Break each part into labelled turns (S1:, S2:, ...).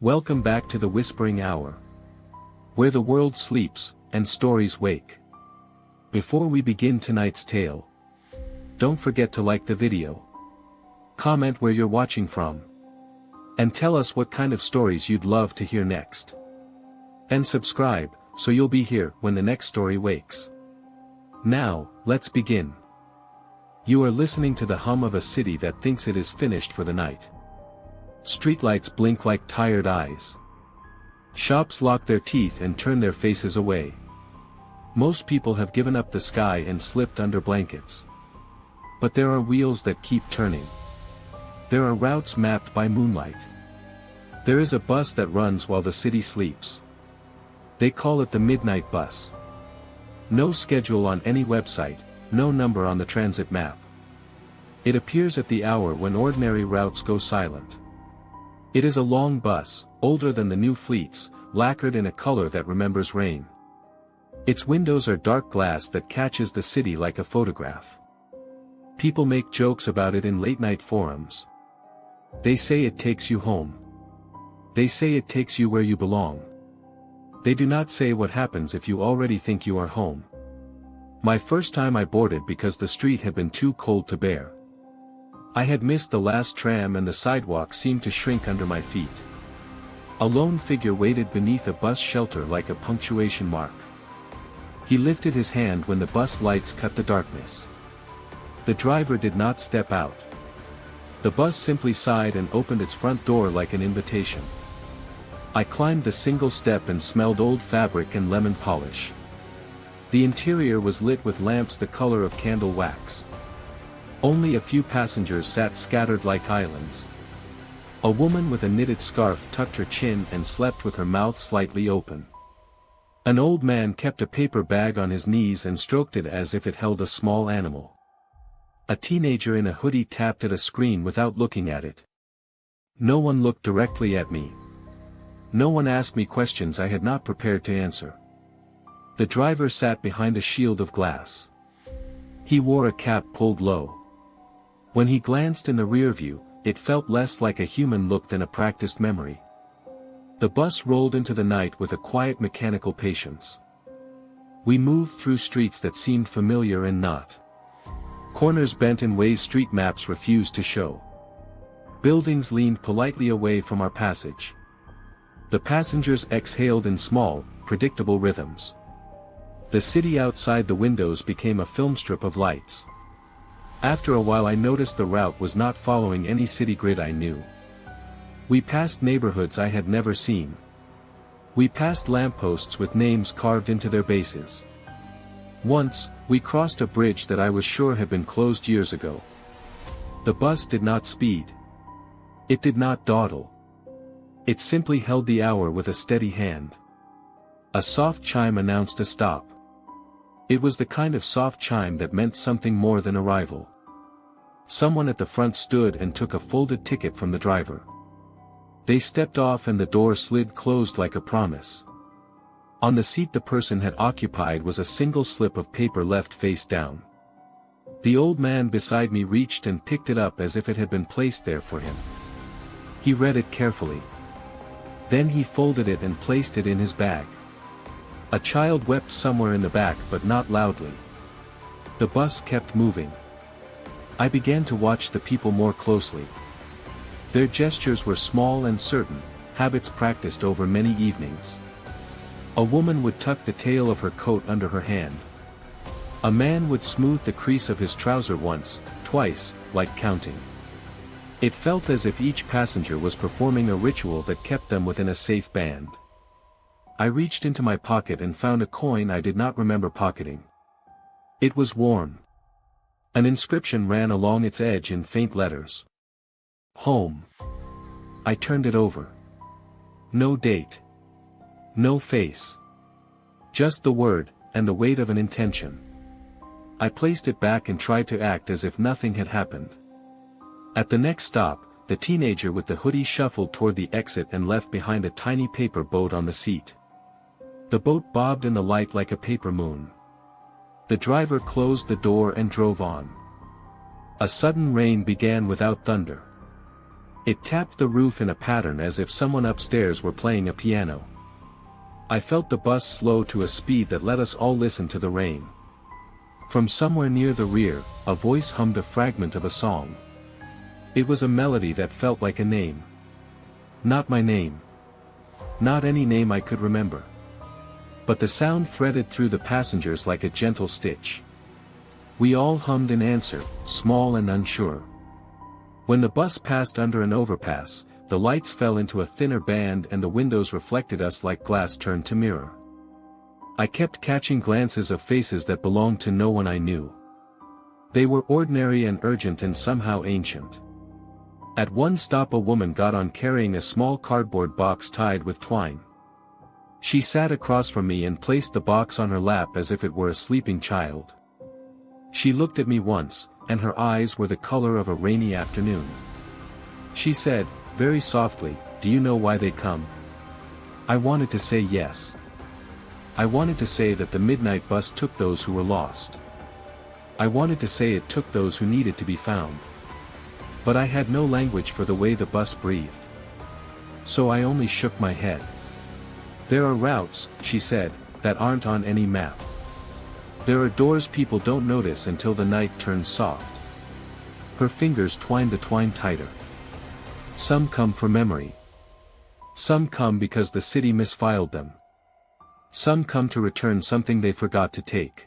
S1: Welcome back to the Whispering Hour, where the world sleeps, and stories wake. Before we begin tonight's tale, don't forget to like the video, comment where you're watching from, and tell us what kind of stories you'd love to hear next. And subscribe, so you'll be here when the next story wakes. Now, let's begin. You are listening to the hum of a city that thinks it is finished for the night. Streetlights blink like tired eyes. Shops lock their teeth and turn their faces away. Most people have given up the sky and slipped under blankets. But there are wheels that keep turning. There are routes mapped by moonlight. There is a bus that runs while the city sleeps. They call it the midnight bus. No schedule on any website, no number on the transit map. It appears at the hour when ordinary routes go silent. It is a long bus, older than the new fleets, lacquered in a color that remembers rain. Its windows are dark glass that catches the city like a photograph. People make jokes about it in late-night forums. They say it takes you home. They say it takes you where you belong. They do not say what happens if you already think you are home. My first time I boarded because the street had been too cold to bear. I had missed the last tram and the sidewalk seemed to shrink under my feet. A lone figure waited beneath a bus shelter like a punctuation mark. He lifted his hand when the bus lights cut the darkness. The driver did not step out. The bus simply sighed and opened its front door like an invitation. I climbed the single step and smelled old fabric and lemon polish. The interior was lit with lamps the color of candle wax. Only a few passengers sat scattered like islands. A woman with a knitted scarf tucked her chin and slept with her mouth slightly open. An old man kept a paper bag on his knees and stroked it as if it held a small animal. A teenager in a hoodie tapped at a screen without looking at it. No one looked directly at me. No one asked me questions I had not prepared to answer. The driver sat behind a shield of glass. He wore a cap pulled low. When he glanced in the rear view, it felt less like a human look than a practiced memory. The bus rolled into the night with a quiet mechanical patience. We moved through streets that seemed familiar and not. Corners bent in ways street maps refused to show. Buildings leaned politely away from our passage. The passengers exhaled in small, predictable rhythms. The city outside the windows became a film strip of lights. After a while I noticed the route was not following any city grid I knew. We passed neighborhoods I had never seen. We passed lampposts with names carved into their bases. Once, we crossed a bridge that I was sure had been closed years ago. The bus did not speed. It did not dawdle. It simply held the hour with a steady hand. A soft chime announced a stop. It was the kind of soft chime that meant something more than arrival. Someone at the front stood and took a folded ticket from the driver. They stepped off and the door slid closed like a promise. On the seat the person had occupied was a single slip of paper left face down. The old man beside me reached and picked it up as if it had been placed there for him. He read it carefully. Then he folded it and placed it in his bag. A child wept somewhere in the back but not loudly. The bus kept moving. I began to watch the people more closely. Their gestures were small and certain, habits practiced over many evenings. A woman would tuck the tail of her coat under her hand. A man would smooth the crease of his trouser once, twice, like counting. It felt as if each passenger was performing a ritual that kept them within a safe band. I reached into my pocket and found a coin I did not remember pocketing. It was worn. An inscription ran along its edge in faint letters. Home. I turned it over. No date. No face. Just the word, and the weight of an intention. I placed it back and tried to act as if nothing had happened. At the next stop, the teenager with the hoodie shuffled toward the exit and left behind a tiny paper boat on the seat. The boat bobbed in the light like a paper moon. The driver closed the door and drove on. A sudden rain began without thunder. It tapped the roof in a pattern as if someone upstairs were playing a piano. I felt the bus slow to a speed that let us all listen to the rain. From somewhere near the rear, a voice hummed a fragment of a song. It was a melody that felt like a name. Not my name. Not any name I could remember. But the sound threaded through the passengers like a gentle stitch. We all hummed in answer, small and unsure. When the bus passed under an overpass, the lights fell into a thinner band and the windows reflected us like glass turned to mirror. I kept catching glances of faces that belonged to no one I knew. They were ordinary and urgent and somehow ancient. At one stop a woman got on carrying a small cardboard box tied with twine. She sat across from me and placed the box on her lap as if it were a sleeping child. She looked at me once, and her eyes were the color of a rainy afternoon. She said, very softly, "Do you know why they come?" I wanted to say yes. I wanted to say that the midnight bus took those who were lost. I wanted to say it took those who needed to be found. But I had no language for the way the bus breathed. So I only shook my head. "There are routes," she said, "that aren't on any map. There are doors people don't notice until the night turns soft." Her fingers twined the twine tighter. "Some come for memory. Some come because the city misfiled them. Some come to return something they forgot to take."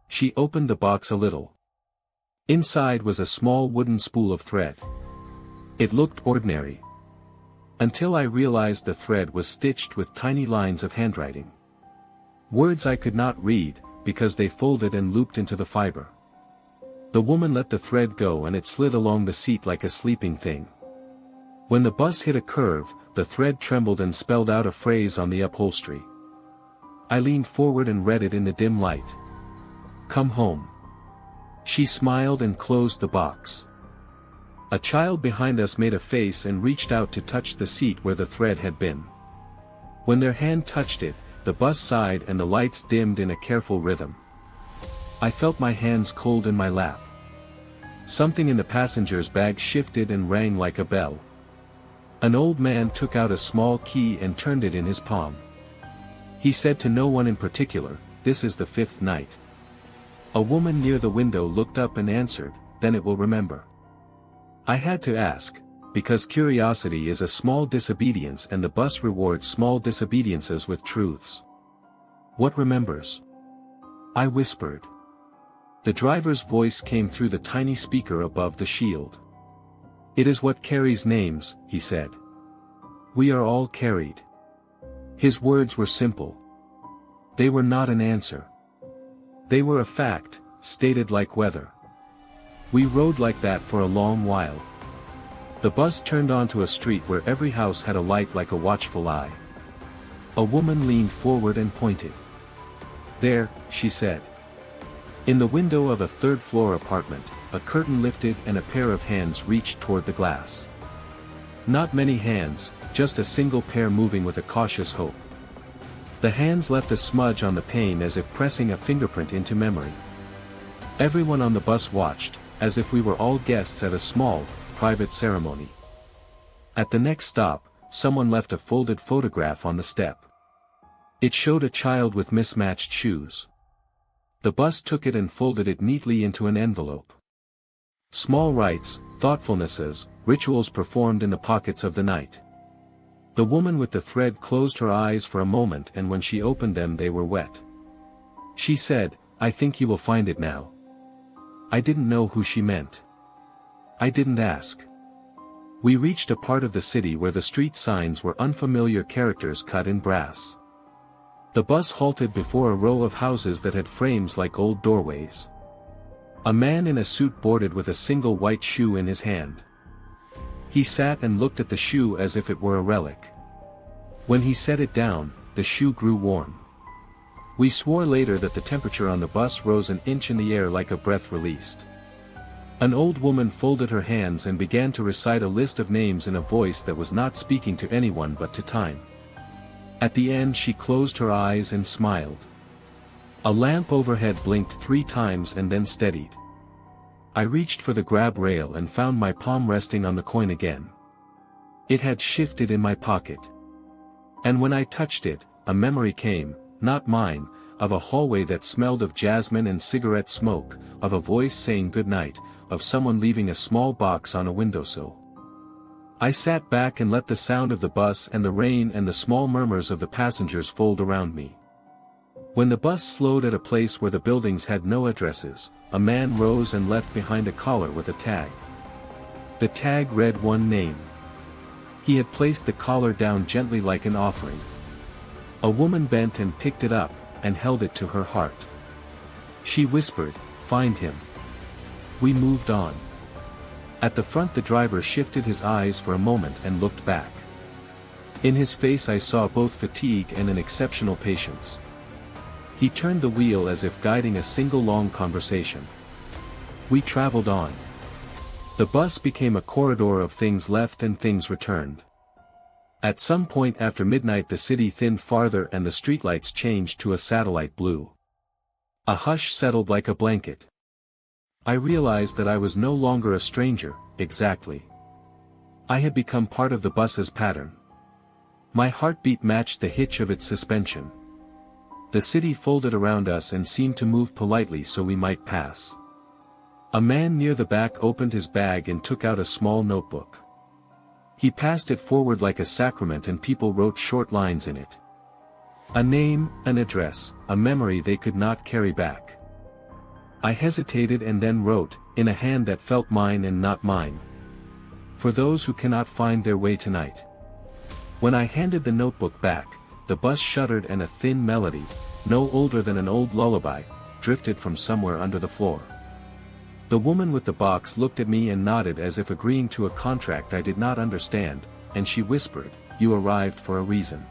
S1: She opened the box a little. Inside was a small wooden spool of thread. It looked ordinary. Until I realized the thread was stitched with tiny lines of handwriting. Words I could not read, because they folded and looped into the fiber. The woman let the thread go and it slid along the seat like a sleeping thing. When the bus hit a curve, the thread trembled and spelled out a phrase on the upholstery. I leaned forward and read it in the dim light. "Come home." She smiled and closed the box. A child behind us made a face and reached out to touch the seat where the thread had been. When their hand touched it, the bus sighed and the lights dimmed in a careful rhythm. I felt my hands cold in my lap. Something in the passenger's bag shifted and rang like a bell. An old man took out a small key and turned it in his palm. He said to no one in particular, "This is the 5th night." A woman near the window looked up and answered, "Then it will remember." I had to ask, because curiosity is a small disobedience and the bus rewards small disobediences with truths. "What remembers?" I whispered. The driver's voice came through the tiny speaker above the shield. "It is what carries names," he said. "We are all carried." His words were simple. They were not an answer. They were a fact, stated like weather. We rode like that for a long while. The bus turned onto a street where every house had a light like a watchful eye. A woman leaned forward and pointed. "There," she said. In the window of a third-floor apartment, a curtain lifted and a pair of hands reached toward the glass. Not many hands, just a single pair moving with a cautious hope. The hands left a smudge on the pane as if pressing a fingerprint into memory. Everyone on the bus watched, as if we were all guests at a small, private ceremony. At the next stop, someone left a folded photograph on the step. It showed a child with mismatched shoes. The bus took it and folded it neatly into an envelope. Small rites, thoughtfulnesses, rituals performed in the pockets of the night. The woman with the thread closed her eyes for a moment and when she opened them they were wet. She said, "I think you will find it now." I didn't know who she meant. I didn't ask. We reached a part of the city where the street signs were unfamiliar characters cut in brass. The bus halted before a row of houses that had frames like old doorways. A man in a suit boarded with a single white shoe in his hand. He sat and looked at the shoe as if it were a relic. When he set it down, the shoe grew warm. We swore later that the temperature on the bus rose an inch in the air like a breath released. An old woman folded her hands and began to recite a list of names in a voice that was not speaking to anyone but to time. At the end she closed her eyes and smiled. A lamp overhead blinked 3 times and then steadied. I reached for the grab rail and found my palm resting on the coin again. It had shifted in my pocket. And when I touched it, a memory came, not mine, of a hallway that smelled of jasmine and cigarette smoke, of a voice saying goodnight, of someone leaving a small box on a windowsill. I sat back and let the sound of the bus and the rain and the small murmurs of the passengers fold around me. When the bus slowed at a place where the buildings had no addresses, a man rose and left behind a collar with a tag. The tag read one name. He had placed the collar down gently like an offering. A woman bent and picked it up, and held it to her heart. She whispered, "Find him." We moved on. At the front the driver shifted his eyes for a moment and looked back. In his face I saw both fatigue and an exceptional patience. He turned the wheel as if guiding a single long conversation. We traveled on. The bus became a corridor of things left and things returned. At some point after midnight the city thinned farther and the streetlights changed to a satellite blue. A hush settled like a blanket. I realized that I was no longer a stranger, exactly. I had become part of the bus's pattern. My heartbeat matched the hitch of its suspension. The city folded around us and seemed to move politely so we might pass. A man near the back opened his bag and took out a small notebook. He passed it forward like a sacrament and people wrote short lines in it. A name, an address, a memory they could not carry back. I hesitated and then wrote, in a hand that felt mine and not mine. For those who cannot find their way tonight. When I handed the notebook back, the bus shuddered and a thin melody, no older than an old lullaby, drifted from somewhere under the floor. The woman with the box looked at me and nodded as if agreeing to a contract I did not understand, and she whispered, "You arrived for a reason."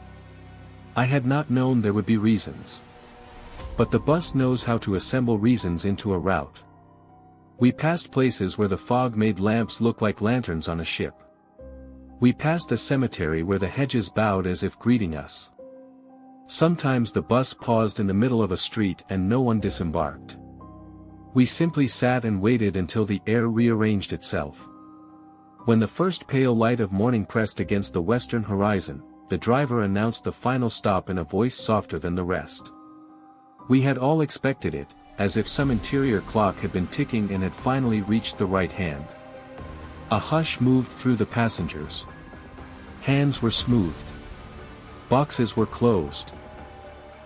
S1: I had not known there would be reasons. But the bus knows how to assemble reasons into a route. We passed places where the fog made lamps look like lanterns on a ship. We passed a cemetery where the hedges bowed as if greeting us. Sometimes the bus paused in the middle of a street and no one disembarked. We simply sat and waited until the air rearranged itself. When the first pale light of morning pressed against the western horizon, the driver announced the final stop in a voice softer than the rest. We had all expected it, as if some interior clock had been ticking and had finally reached the right hand. A hush moved through the passengers. Hands were smoothed. Boxes were closed.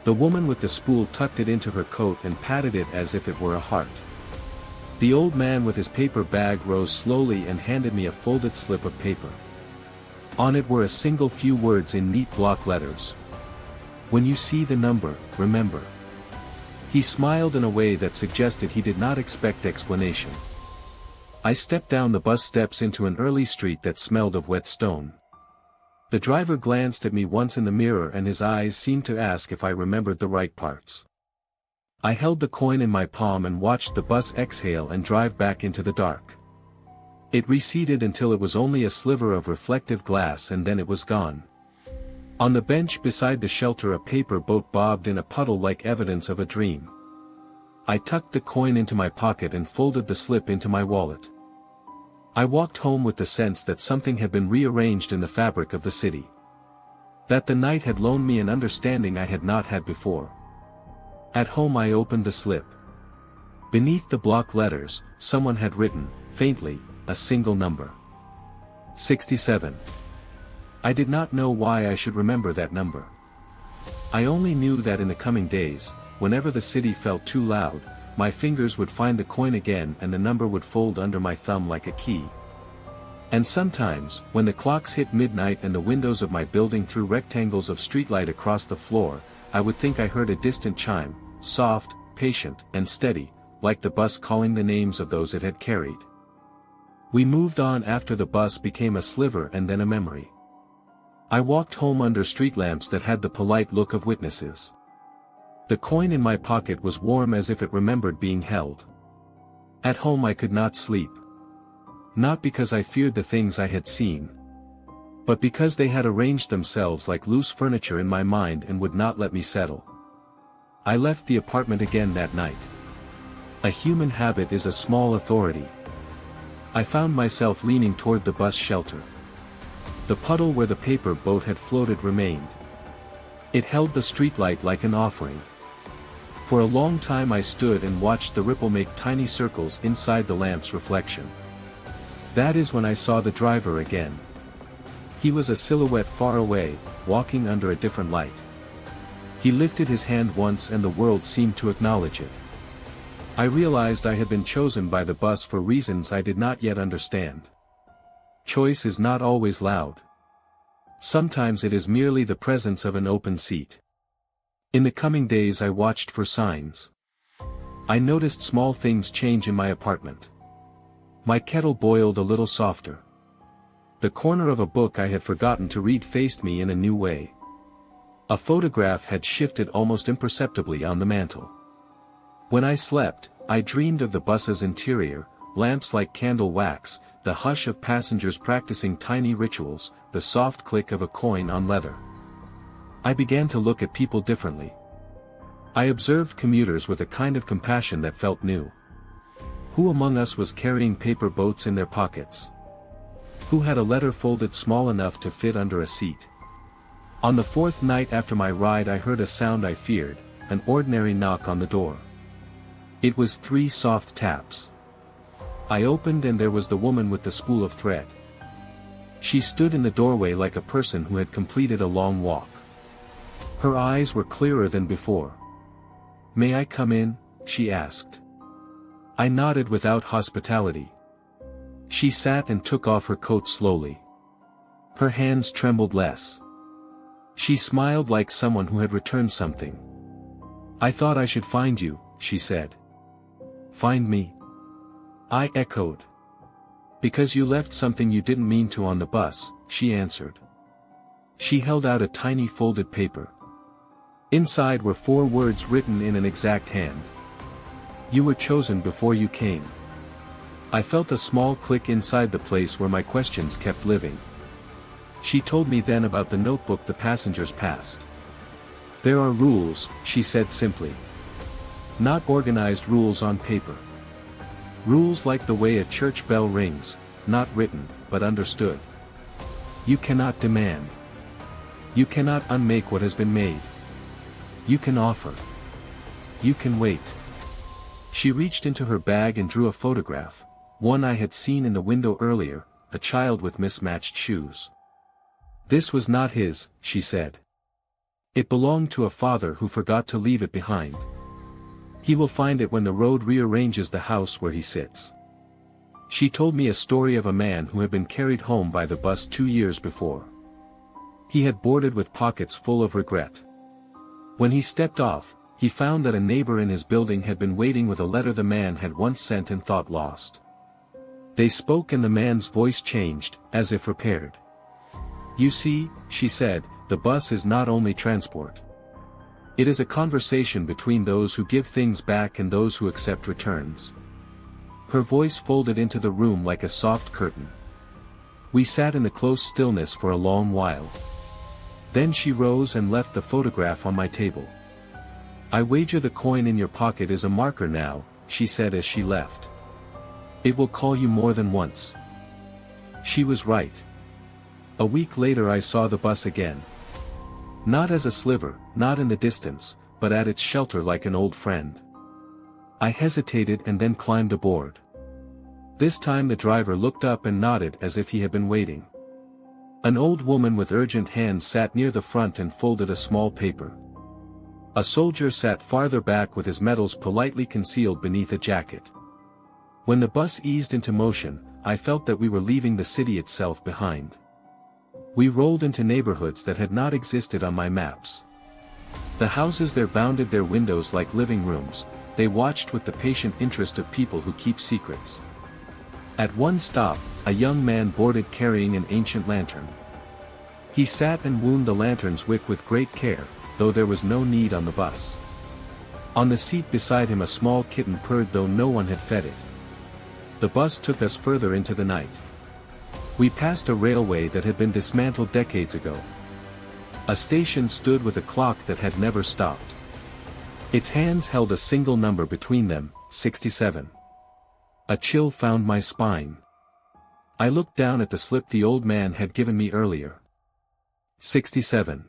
S1: The woman with the spool tucked it into her coat and patted it as if it were a heart. The old man with his paper bag rose slowly and handed me a folded slip of paper. On it were a single few words in neat block letters. "When you see the number, remember." He smiled in a way that suggested he did not expect explanation. I stepped down the bus steps into an early street that smelled of wet stone. The driver glanced at me once in the mirror and his eyes seemed to ask if I remembered the right parts. I held the coin in my palm and watched the bus exhale and drive back into the dark. It receded until it was only a sliver of reflective glass and then it was gone. On the bench beside the shelter a paper boat bobbed in a puddle like evidence of a dream. I tucked the coin into my pocket and folded the slip into my wallet. I walked home with the sense that something had been rearranged in the fabric of the city. That the night had loaned me an understanding I had not had before. At home I opened the slip. Beneath the block letters, someone had written, faintly, a single number. 67. I did not know why I should remember that number. I only knew that in the coming days, whenever the city felt too loud, my fingers would find the coin again and the number would fold under my thumb like a key. And sometimes, when the clocks hit midnight and the windows of my building threw rectangles of streetlight across the floor, I would think I heard a distant chime, soft, patient, and steady, like the bus calling the names of those it had carried. We moved on after the bus became a sliver and then a memory. I walked home under street lamps that had the polite look of witnesses. The coin in my pocket was warm as if it remembered being held. At home I could not sleep. Not because I feared the things I had seen, but because they had arranged themselves like loose furniture in my mind and would not let me settle. I left the apartment again that night. A human habit is a small authority. I found myself leaning toward the bus shelter. The puddle where the paper boat had floated remained. It held the streetlight like an offering. For a long time I stood and watched the ripple make tiny circles inside the lamp's reflection. That is when I saw the driver again. He was a silhouette far away, walking under a different light. He lifted his hand once and the world seemed to acknowledge it. I realized I had been chosen by the bus for reasons I did not yet understand. Choice is not always loud. Sometimes it is merely the presence of an open seat. In the coming days I watched for signs. I noticed small things change in my apartment. My kettle boiled a little softer. The corner of a book I had forgotten to read faced me in a new way. A photograph had shifted almost imperceptibly on the mantel. When I slept, I dreamed of the bus's interior, lamps like candle wax, the hush of passengers practicing tiny rituals, the soft click of a coin on leather. I began to look at people differently. I observed commuters with a kind of compassion that felt new. Who among us was carrying paper boats in their pockets? Who had a letter folded small enough to fit under a seat? On the fourth night after my ride I heard a sound I feared, an ordinary knock on the door. It was 3 soft taps. I opened and there was the woman with the spool of thread. She stood in the doorway like a person who had completed a long walk. Her eyes were clearer than before. "May I come in?" she asked. I nodded without hospitality. She sat and took off her coat slowly. Her hands trembled less. She smiled like someone who had returned something. "I thought I should find you," she said. "Find me?" I echoed. "Because you left something you didn't mean to on the bus," she answered. She held out a tiny folded paper. Inside were 4 words written in an exact hand. "You were chosen before you came." I felt a small click inside the place where my questions kept living. She told me then about the notebook the passengers passed. "There are rules," she said simply. "Not organized rules on paper. Rules like the way a church bell rings, not written, but understood. You cannot demand. You cannot unmake what has been made. You can offer. You can wait." She reached into her bag and drew a photograph, one I had seen in the window earlier, a child with mismatched shoes. "This was not his," she said. "It belonged to a father who forgot to leave it behind. He will find it when the road rearranges the house where he sits." She told me a story of a man who had been carried home by the bus 2 years before. He had boarded with pockets full of regret. When he stepped off, he found that a neighbor in his building had been waiting with a letter the man had once sent and thought lost. They spoke and the man's voice changed, as if repaired. "You see," she said, "the bus is not only transport. It is a conversation between those who give things back and those who accept returns." Her voice folded into the room like a soft curtain. We sat in the close stillness for a long while. Then she rose and left the photograph on my table. "I wager the coin in your pocket is a marker now," she said as she left. "It will call you more than once." She was right. A week later I saw the bus again. Not as a sliver, not in the distance, but at its shelter like an old friend. I hesitated and then climbed aboard. This time the driver looked up and nodded as if he had been waiting. An old woman with urgent hands sat near the front and folded a small paper. A soldier sat farther back with his medals politely concealed beneath a jacket. When the bus eased into motion, I felt that we were leaving the city itself behind. We rolled into neighborhoods that had not existed on my maps. The houses there bounded their windows like living rooms, they watched with the patient interest of people who keep secrets. At one stop, a young man boarded carrying an ancient lantern. He sat and wound the lantern's wick with great care, though there was no need on the bus. On the seat beside him a small kitten purred though no one had fed it. The bus took us further into the night. We passed a railway that had been dismantled decades ago. A station stood with a clock that had never stopped. Its hands held a single number between them, 67. A chill found my spine. I looked down at the slip the old man had given me earlier. 67.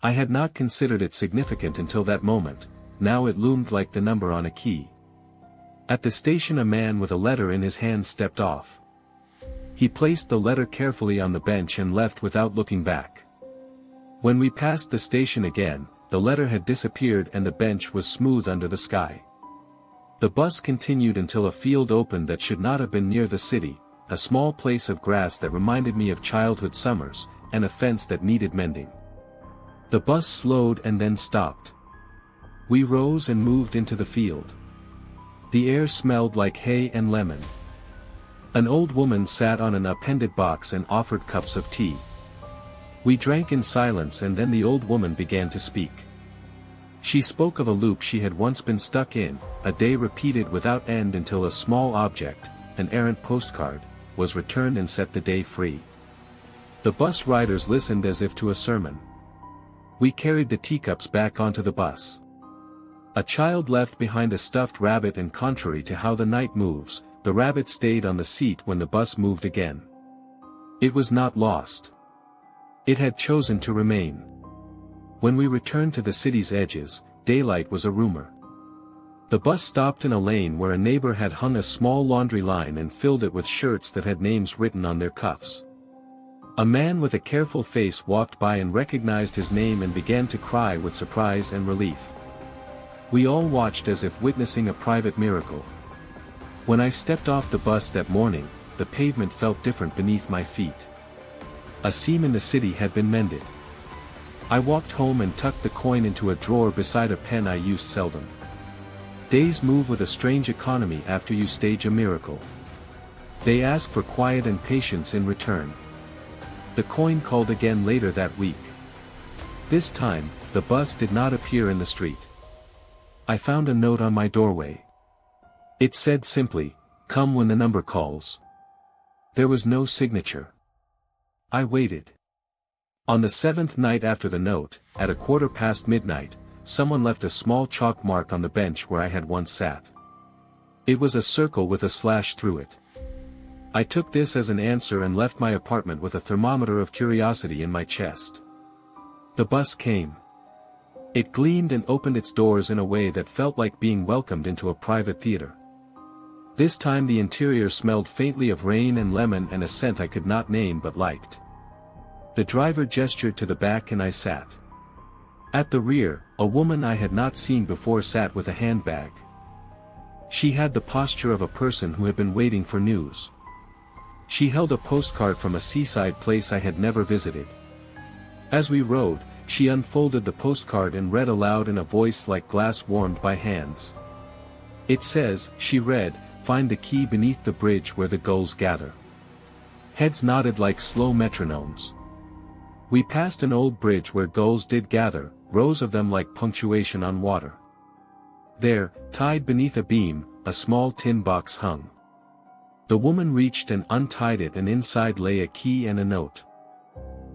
S1: I had not considered it significant until that moment, now it loomed like the number on a key. At the station a man with a letter in his hand stepped off. He placed the letter carefully on the bench and left without looking back. When we passed the station again, the letter had disappeared and the bench was smooth under the sky. The bus continued until a field opened that should not have been near the city, a small place of grass that reminded me of childhood summers, and a fence that needed mending. The bus slowed and then stopped. We rose and moved into the field. The air smelled like hay and lemon. An old woman sat on an appended box and offered cups of tea. We drank in silence and then the old woman began to speak. She spoke of a loop she had once been stuck in, a day repeated without end until a small object, an errant postcard, was returned and set the day free. The bus riders listened as if to a sermon. We carried the teacups back onto the bus. A child left behind a stuffed rabbit and contrary to how the night moves, the rabbit stayed on the seat when the bus moved again. It was not lost. It had chosen to remain. When we returned to the city's edges, daylight was a rumor. The bus stopped in a lane where a neighbor had hung a small laundry line and filled it with shirts that had names written on their cuffs. A man with a careful face walked by and recognized his name and began to cry with surprise and relief. We all watched as if witnessing a private miracle. When I stepped off the bus that morning, the pavement felt different beneath my feet. A seam in the city had been mended. I walked home and tucked the coin into a drawer beside a pen I used seldom. Days move with a strange economy after you stage a miracle. They ask for quiet and patience in return. The coin called again later that week. This time, the bus did not appear in the street. I found a note on my doorway. It said simply, "Come when the number calls." There was no signature. I waited. On the 7th night after the note, at midnight, someone left a small chalk mark on the bench where I had once sat. It was a circle with a slash through it. I took this as an answer and left my apartment with a thermometer of curiosity in my chest. The bus came. It gleamed and opened its doors in a way that felt like being welcomed into a private theater. This time the interior smelled faintly of rain and lemon and a scent I could not name but liked. The driver gestured to the back and I sat. At the rear, a woman I had not seen before sat with a handbag. She had the posture of a person who had been waiting for news. She held a postcard from a seaside place I had never visited. As we rode, she unfolded the postcard and read aloud in a voice like glass warmed by hands. It says, she read, "Find the key beneath the bridge where the gulls gather." Heads nodded like slow metronomes. We passed an old bridge where gulls did gather, rows of them like punctuation on water. There, tied beneath a beam, a small tin box hung. The woman reached and untied it and inside lay a key and a note.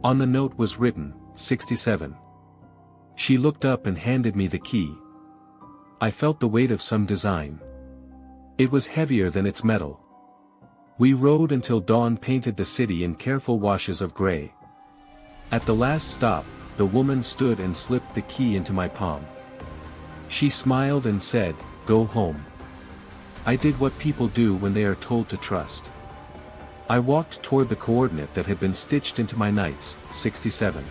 S1: On the note was written, 67. She looked up and handed me the key. I felt the weight of some design. It was heavier than its metal. We rode until dawn painted the city in careful washes of gray. At the last stop, the woman stood and slipped the key into my palm. She smiled and said, "Go home." I did what people do when they are told to trust. I walked toward the coordinate that had been stitched into my nights, 67.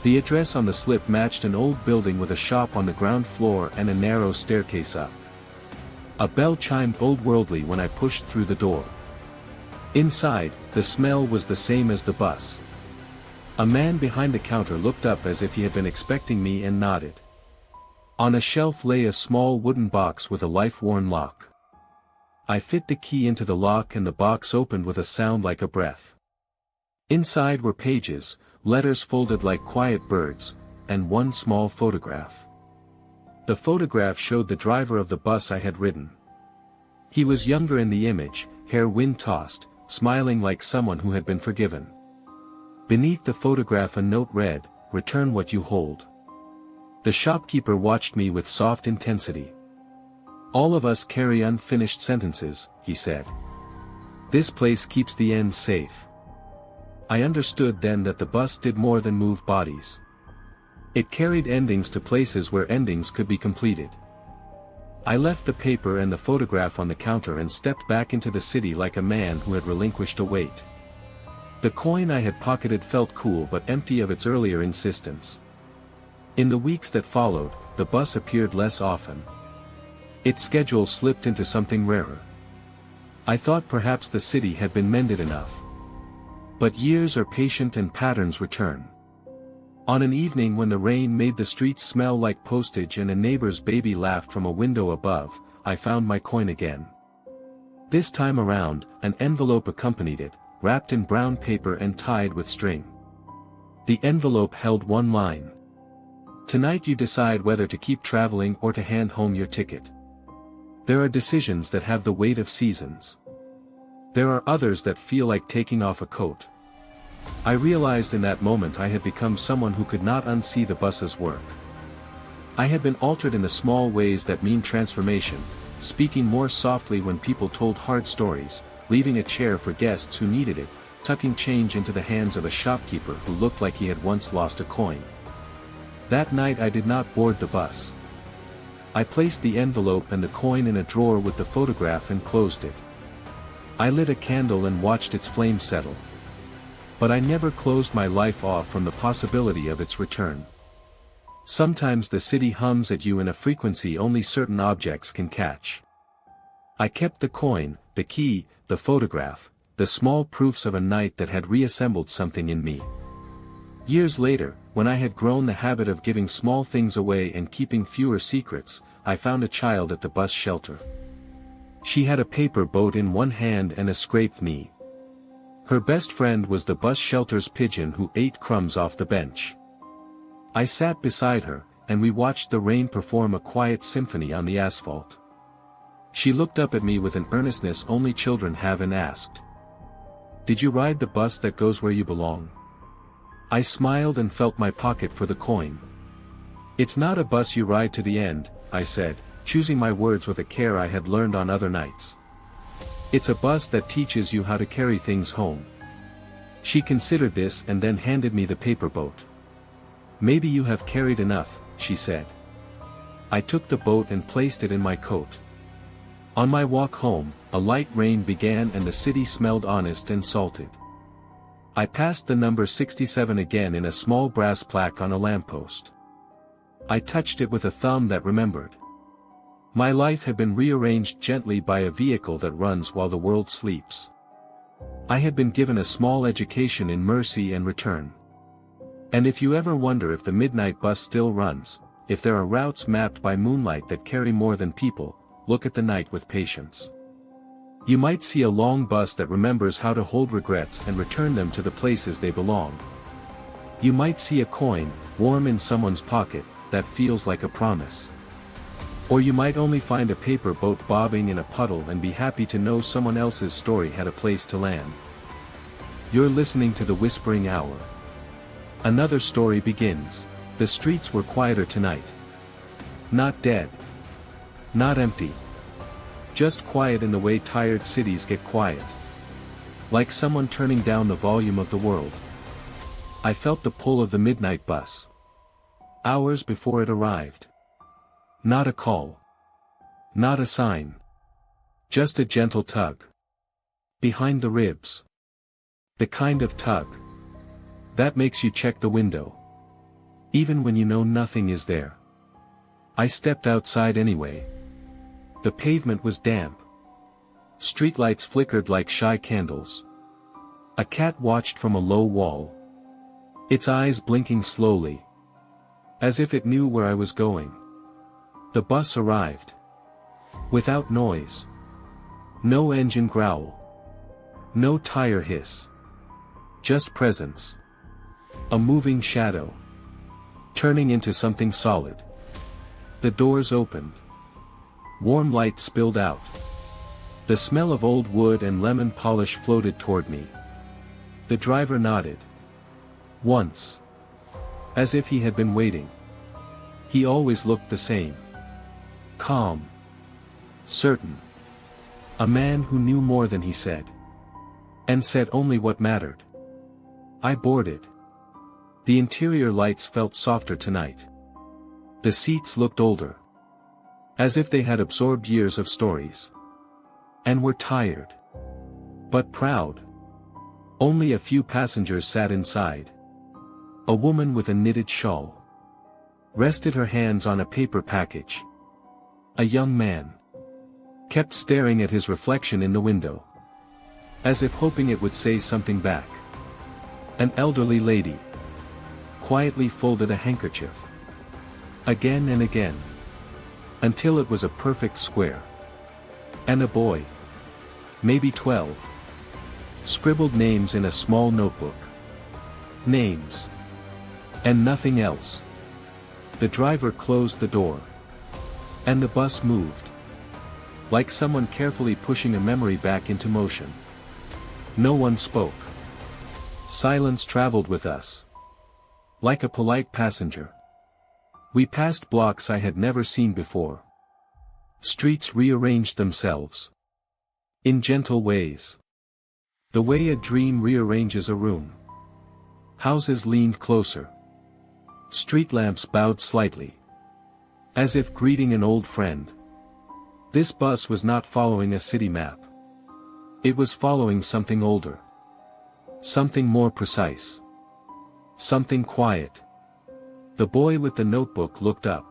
S1: The address on the slip matched an old building with a shop on the ground floor and a narrow staircase up. A bell chimed old-worldly when I pushed through the door. Inside, the smell was the same as the bus. A man behind the counter looked up as if he had been expecting me and nodded. On a shelf lay a small wooden box with a life-worn lock. I fit the key into the lock and the box opened with a sound like a breath. Inside were pages, letters folded like quiet birds, and one small photograph. The photograph showed the driver of the bus I had ridden. He was younger in the image, hair wind-tossed, smiling like someone who had been forgiven. Beneath the photograph a note read, "Return what you hold." The shopkeeper watched me with soft intensity. "All of us carry unfinished sentences," he said. This place keeps the ends safe. I understood then that the bus did more than move bodies. It carried endings to places where endings could be completed. I left the paper and the photograph on the counter and stepped back into the city like a man who had relinquished a weight. The coin I had pocketed felt cool but empty of its earlier insistence. In the weeks that followed, the bus appeared less often. Its schedule slipped into something rarer. I thought perhaps the city had been mended enough. But years are patient and patterns return. On an evening when the rain made the streets smell like postage and a neighbor's baby laughed from a window above, I found my coin again. This time around, an envelope accompanied it, wrapped in brown paper and tied with string. The envelope held one line. Tonight you decide whether to keep traveling or to hand home your ticket. There are decisions that have the weight of seasons. There are others that feel like taking off a coat. I realized in that moment I had become someone who could not unsee the bus's work. I had been altered in the small ways that mean transformation, speaking more softly when people told hard stories, leaving a chair for guests who needed it, tucking change into the hands of a shopkeeper who looked like he had once lost a coin. That night I did not board the bus. I placed the envelope and the coin in a drawer with the photograph and closed it. I lit a candle and watched its flame settle. But I never closed my life off from the possibility of its return. Sometimes the city hums at you in a frequency only certain objects can catch. I kept the coin, the key, the photograph, the small proofs of a night that had reassembled something in me. Years later, when I had grown the habit of giving small things away and keeping fewer secrets, I found a child at the bus shelter. She had a paper boat in one hand and a scraped knee. Her best friend was the bus shelter's pigeon who ate crumbs off the bench. I sat beside her, and we watched the rain perform a quiet symphony on the asphalt. She looked up at me with an earnestness only children have and asked, "Did you ride the bus that goes where you belong?" I smiled and felt my pocket for the coin. "It's not a bus you ride to the end," I said, choosing my words with a care I had learned on other nights. "It's a bus that teaches you how to carry things home." She considered this and then handed me the paper boat. "Maybe you have carried enough," she said. I took the boat and placed it in my coat. On my walk home, a light rain began and the city smelled honest and salted. I passed the number 67 again in a small brass plaque on a lamppost. I touched it with a thumb that remembered. My life had been rearranged gently by a vehicle that runs while the world sleeps. I had been given a small education in mercy and return. And if you ever wonder if the midnight bus still runs, if there are routes mapped by moonlight that carry more than people, look at the night with patience. You might see a long bus that remembers how to hold regrets and return them to the places they belong. You might see a coin, warm in someone's pocket, that feels like a promise. Or you might only find a paper boat bobbing in a puddle and be happy to know someone else's story had a place to land. You're listening to The Whispering Hour. Another story begins. The streets were quieter tonight. Not dead. Not empty. Just quiet in the way tired cities get quiet. Like someone turning down the volume of the world. I felt the pull of the midnight bus. Hours before it arrived. Not a call. Not a sign. Just a gentle tug. Behind the ribs. The kind of tug that makes you check the window. Even when you know nothing is there. I stepped outside anyway. The pavement was damp. Streetlights flickered like shy candles. A cat watched from a low wall. Its eyes blinking slowly. As if it knew where I was going. The bus arrived. Without noise. No engine growl. No tire hiss. Just presence. A moving shadow. Turning into something solid. The doors opened. Warm light spilled out. The smell of old wood and lemon polish floated toward me. The driver nodded. Once. As if he had been waiting. He always looked the same. Calm. Certain. A man who knew more than he said. and said only what mattered. I boarded. The interior lights felt softer tonight. The seats looked older, as if they had absorbed years of stories. And were tired. But proud. Only a few passengers sat inside. A woman with a knitted shawl rested her hands on a paper package. A young man kept staring at his reflection in the window, as if hoping it would say something back. An elderly lady quietly folded a handkerchief again and again, until it was a perfect square. And a boy, maybe 12, scribbled names in a small notebook. Names. And nothing else. The driver closed the door. And the bus moved, like someone carefully pushing a memory back into motion. No one spoke. Silence traveled with us, like a polite passenger. We passed blocks I had never seen before. Streets rearranged themselves in gentle ways, the way a dream rearranges a room. Houses leaned closer. Street lamps bowed slightly, as if greeting an old friend. This bus was not following a city map. It was following something older. Something more precise. Something quiet. The boy with the notebook looked up.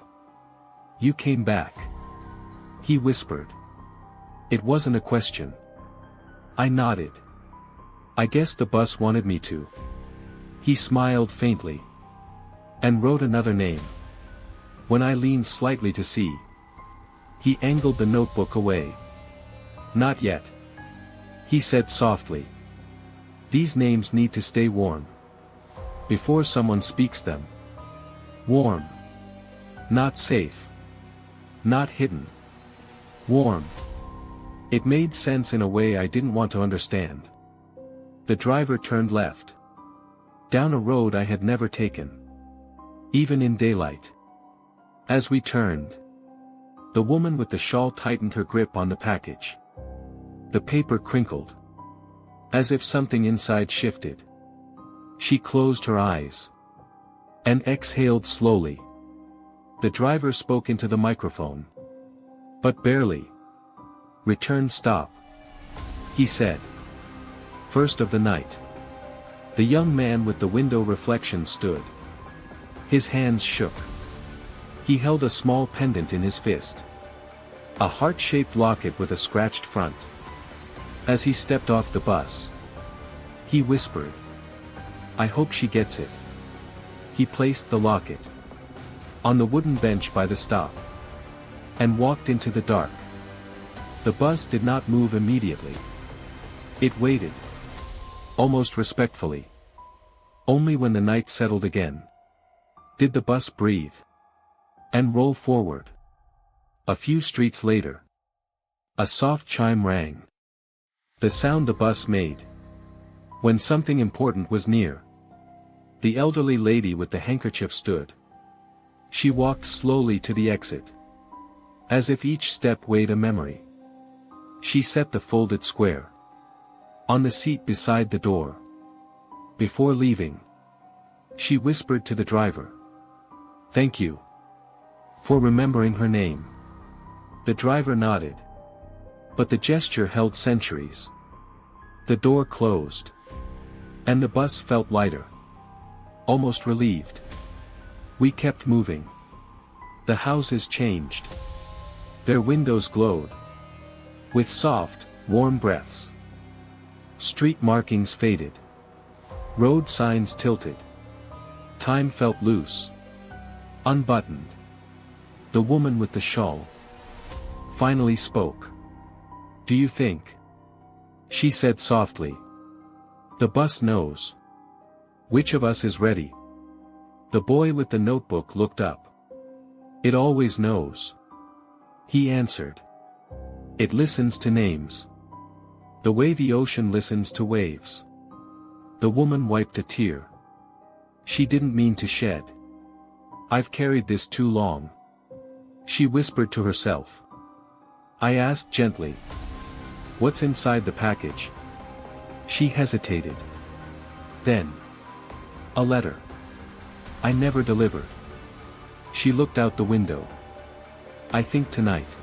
S1: "You came back," he whispered. It wasn't a question. I nodded. "I guess the bus wanted me to." He smiled faintly. And wrote another name. When I leaned slightly to see, he angled the notebook away. "Not yet," he said softly. "These names need to stay warm before someone speaks them. Warm. Not safe. Not hidden. Warm." It made sense in a way I didn't want to understand. The driver turned left. Down a road I had never taken, even in daylight. As we turned, the woman with the shawl tightened her grip on the package. The paper crinkled, as if something inside shifted. She closed her eyes and exhaled slowly. The driver spoke into the microphone, but barely. "Return stop," he said. "First of the night." The young man with the window reflection stood. His hands shook. He held a small pendant in his fist. A heart-shaped locket with a scratched front. As he stepped off the bus, he whispered, "I hope she gets it." He placed the locket on the wooden bench by the stop and walked into the dark. The bus did not move immediately. It waited, almost respectfully. Only when the night settled again did the bus breathe and roll forward. A few streets later, a soft chime rang. The sound the bus made when something important was near. The elderly lady with the handkerchief stood. She walked slowly to the exit, as if each step weighed a memory. She set the folded square on the seat beside the door. Before leaving, she whispered to the driver, "Thank you for remembering her name." The driver nodded, but the gesture held centuries. The door closed, and the bus felt lighter, almost relieved. We kept moving. The houses changed. Their windows glowed with soft, warm breaths. Street markings faded. Road signs tilted. Time felt loose. Unbuttoned. The woman with the shawl finally spoke. "Do you think?" she said softly. "The bus knows. Which of us is ready?" The boy with the notebook looked up. "It always knows," he answered. "It listens to names, the way the ocean listens to waves." The woman wiped a tear. She didn't mean to shed. "I've carried this too long," she whispered to herself. I asked gently, "What's inside the package?" She hesitated. Then. A letter. I never delivered. She looked out the window. I think tonight.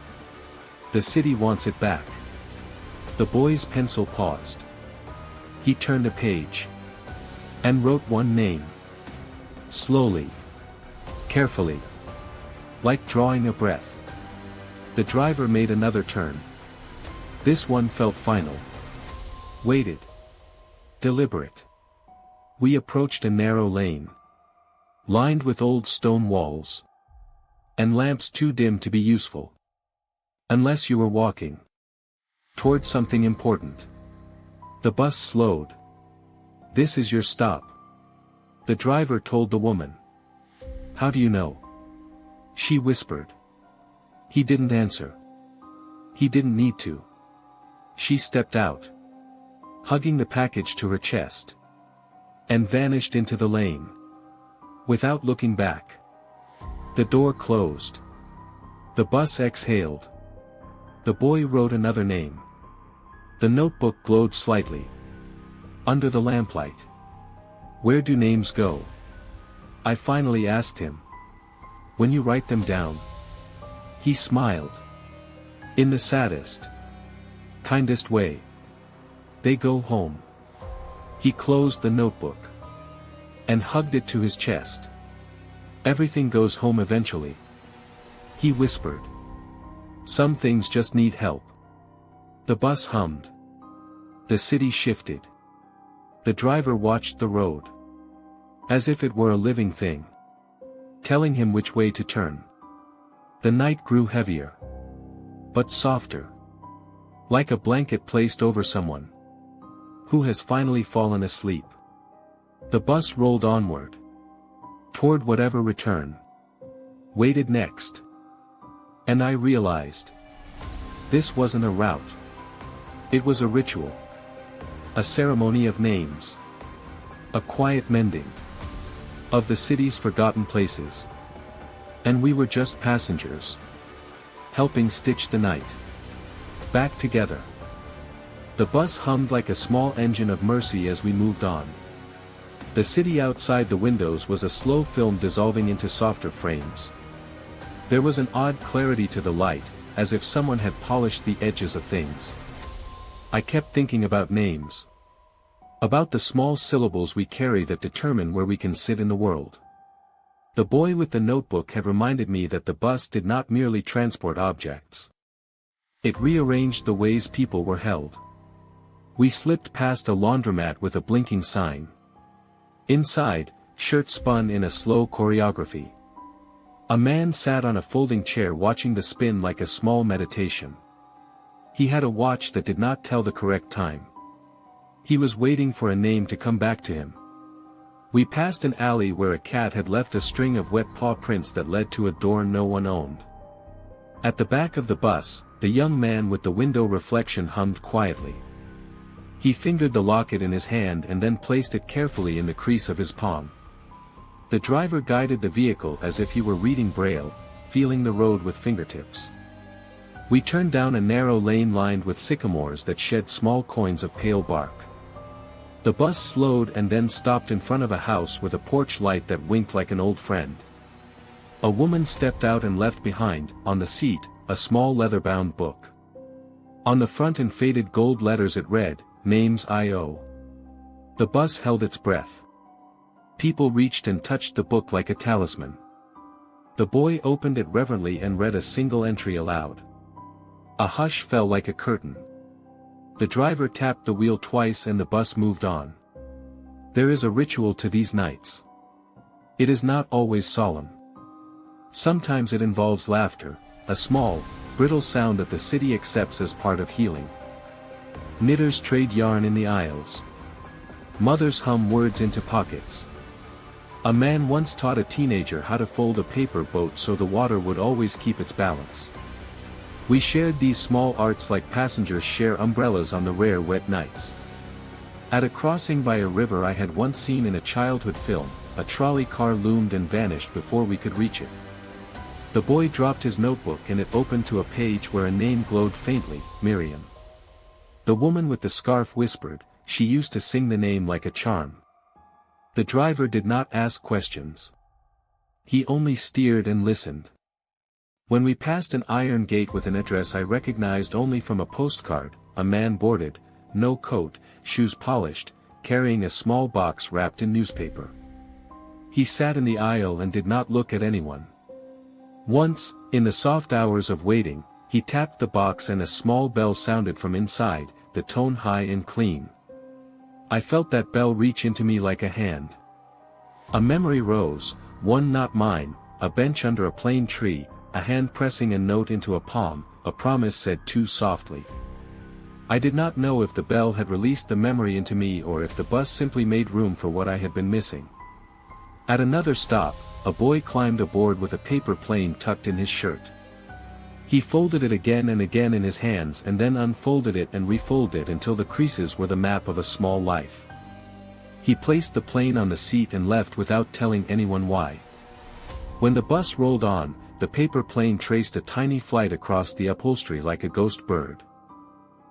S1: The city wants it back. The boy's pencil paused. He turned a page. And wrote one name. Slowly. Carefully. Like drawing a breath. The driver made another turn. This one felt final. Waited. Deliberate. We approached a narrow lane. Lined with old stone walls. And lamps too dim to be useful. Unless you were walking. Toward something important. The bus slowed. This is your stop. The driver told the woman. How do you know? She whispered. He didn't answer. He didn't need to. She stepped out. Hugging the package to her chest. And vanished into the lane. Without looking back. The door closed. The bus exhaled. The boy wrote another name. The notebook glowed slightly. Under the lamplight. Where do names go? I finally asked him. When you write them down. He smiled. In the saddest. Kindest way. They go home. He closed the notebook. And hugged it to his chest. Everything goes home eventually. He whispered. Some things just need help. The bus hummed. The city shifted. The driver watched the road. As if it were a living thing. Telling him which way to turn. The night grew heavier. But softer. Like a blanket placed over someone. Who has finally fallen asleep. The bus rolled onward. Toward whatever return. Waited next. And I realized. This wasn't a route. It was a ritual. A ceremony of names. A quiet mending. Of the city's forgotten places. And we were just passengers. Helping stitch the night. Back together. The bus hummed like a small engine of mercy as we moved on. The city outside the windows was a slow film dissolving into softer frames. There was an odd clarity to the light, as if someone had polished the edges of things. I kept thinking about names. About the small syllables we carry that determine where we can sit in the world. The boy with the notebook had reminded me that the bus did not merely transport objects. It rearranged the ways people were held. We slipped past a laundromat with a blinking sign. Inside, shirts spun in a slow choreography. A man sat on a folding chair watching the spin like a small meditation. He had a watch that did not tell the correct time. He was waiting for a name to come back to him. We passed an alley where a cat had left a string of wet paw prints that led to a door no one owned. At the back of the bus, the young man with the window reflection hummed quietly. He fingered the locket in his hand and then placed it carefully in the crease of his palm. The driver guided the vehicle as if he were reading Braille, feeling the road with fingertips. We turned down a narrow lane lined with sycamores that shed small coins of pale bark. The bus slowed and then stopped in front of a house with a porch light that winked like an old friend. A woman stepped out and left behind, on the seat, a small leather-bound book. On the front in faded gold letters it read, Names I.O. The bus held its breath. People reached and touched the book like a talisman. The boy opened it reverently and read a single entry aloud. A hush fell like a curtain. The driver tapped the wheel twice and the bus moved on. There is a ritual to these nights. It is not always solemn. Sometimes it involves laughter, a small, brittle sound that the city accepts as part of healing. Knitters trade yarn in the aisles. Mothers hum words into pockets. A man once taught a teenager how to fold a paper boat so the water would always keep its balance. We shared these small arts like passengers share umbrellas on the rare wet nights. At a crossing by a river I had once seen in a childhood film, a trolley car loomed and vanished before we could reach it. The boy dropped his notebook and it opened to a page where a name glowed faintly, Miriam. The woman with the scarf whispered, she used to sing the name like a charm. The driver did not ask questions. He only steered and listened. When we passed an iron gate with an address I recognized only from a postcard, a man boarded, no coat, shoes polished, carrying a small box wrapped in newspaper. He sat in the aisle and did not look at anyone. Once, in the soft hours of waiting, he tapped the box and a small bell sounded from inside, the tone high and clean. I felt that bell reach into me like a hand. A memory rose, one not mine, a bench under a plane tree, a hand pressing a note into a palm, a promise said too softly. I did not know if the bell had released the memory into me or if the bus simply made room for what I had been missing. At another stop, a boy climbed aboard with a paper plane tucked in his shirt. He folded it again and again in his hands and then unfolded it and refolded it until the creases were the map of a small life. He placed the plane on the seat and left without telling anyone why. When the bus rolled on, the paper plane traced a tiny flight across the upholstery like a ghost bird.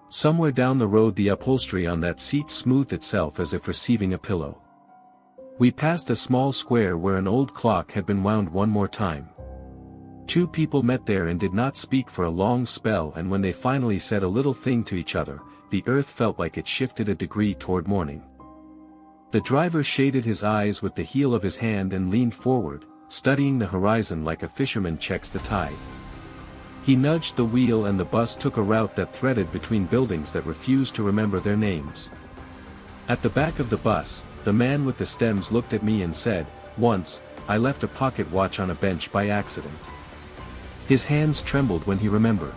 S1: Somewhere down the road the upholstery on that seat smoothed itself as if receiving a pillow. We passed a small square where an old clock had been wound one more time. Two people met there and did not speak for a long spell, and when they finally said a little thing to each other, the earth felt like it shifted a degree toward morning. The driver shaded his eyes with the heel of his hand and leaned forward, studying the horizon like a fisherman checks the tide. He nudged the wheel and the bus took a route that threaded between buildings that refused to remember their names. At the back of the bus, the man with the stems looked at me and said, "Once, I left a pocket watch on a bench by accident." His hands trembled when he remembered.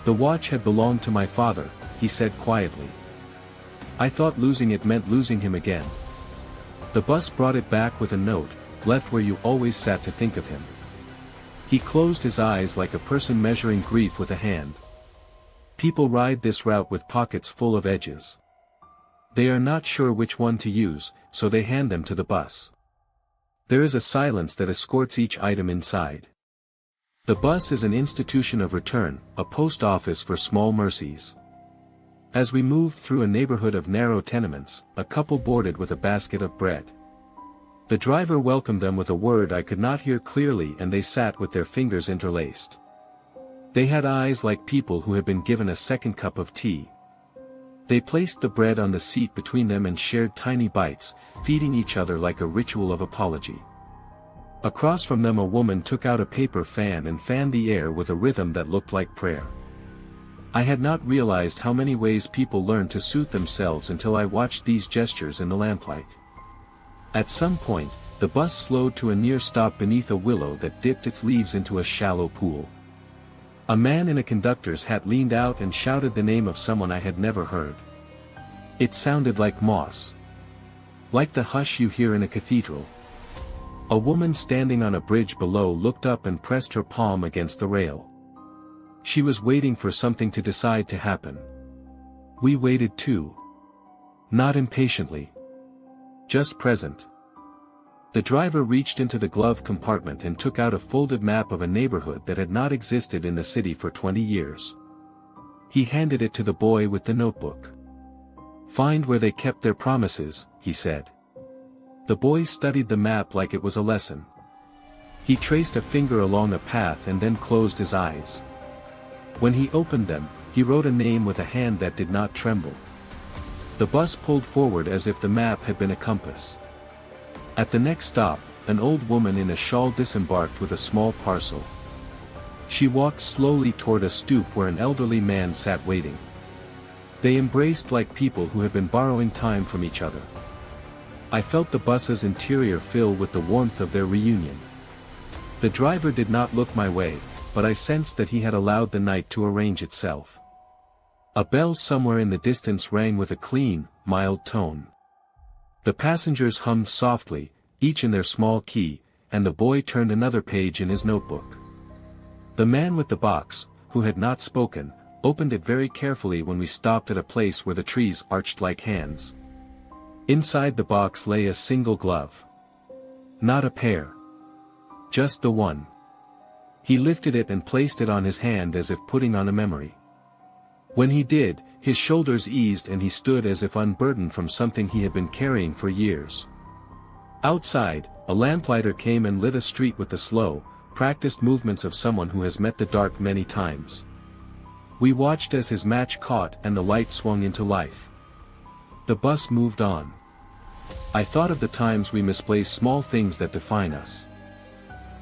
S1: "The watch had belonged to my father," he said quietly. "I thought losing it meant losing him again." The bus brought it back with a note, "Left where you always sat to think of him." He closed his eyes like a person measuring grief with a hand. People ride this route with pockets full of edges. They are not sure which one to use, so they hand them to the bus. There is a silence that escorts each item inside. The bus is an institution of return, a post office for small mercies. As we moved through a neighborhood of narrow tenements, a couple boarded with a basket of bread. The driver welcomed them with a word I could not hear clearly, and they sat with their fingers interlaced. They had eyes like people who had been given a second cup of tea. They placed the bread on the seat between them and shared tiny bites, feeding each other like a ritual of apology. Across from them a woman took out a paper fan and fanned the air with a rhythm that looked like prayer. I had not realized how many ways people learn to soothe themselves until I watched these gestures in the lamplight. At some point, the bus slowed to a near stop beneath a willow that dipped its leaves into a shallow pool. A man in a conductor's hat leaned out and shouted the name of someone I had never heard. It sounded like moss. Like the hush you hear in a cathedral. A woman standing on a bridge below looked up and pressed her palm against the rail. She was waiting for something to decide to happen. We waited too. Not impatiently. Just present. The driver reached into the glove compartment and took out a folded map of a neighborhood that had not existed in the city for 20 years. He handed it to the boy with the notebook. "Find where they kept their promises," he said. The boy studied the map like it was a lesson. He traced a finger along a path and then closed his eyes. When he opened them, he wrote a name with a hand that did not tremble. The bus pulled forward as if the map had been a compass. At the next stop, an old woman in a shawl disembarked with a small parcel. She walked slowly toward a stoop where an elderly man sat waiting. They embraced like people who had been borrowing time from each other. I felt the bus's interior fill with the warmth of their reunion. The driver did not look my way, but I sensed that he had allowed the night to arrange itself. A bell somewhere in the distance rang with a clean, mild tone. The passengers hummed softly, each in their small key, and the boy turned another page in his notebook. The man with the box, who had not spoken, opened it very carefully when we stopped at a place where the trees arched like hands. Inside the box lay a single glove. Not a pair. Just the one. He lifted it and placed it on his hand as if putting on a memory. When he did, His shoulders eased and he stood as if unburdened from something he had been carrying for years. Outside, a lamplighter came and lit a street with the slow, practiced movements of someone who has met the dark many times. We watched as his match caught and the light swung into life. The bus moved on. I thought of the times we misplace small things that define us.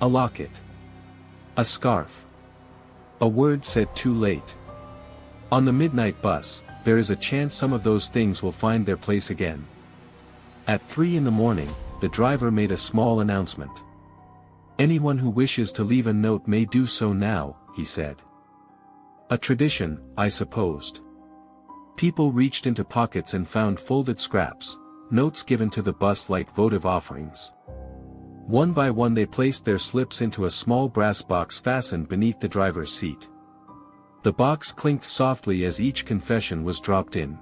S1: A locket. A scarf. A word said too late. On the midnight bus, there is a chance some of those things will find their place again. At 3 in the morning, the driver made a small announcement. Anyone who wishes to leave a note may do so now, he said. A tradition, I supposed. People reached into pockets and found folded scraps, notes given to the bus like votive offerings. One by one they placed their slips into a small brass box fastened beneath the driver's seat. The box clinked softly as each confession was dropped in.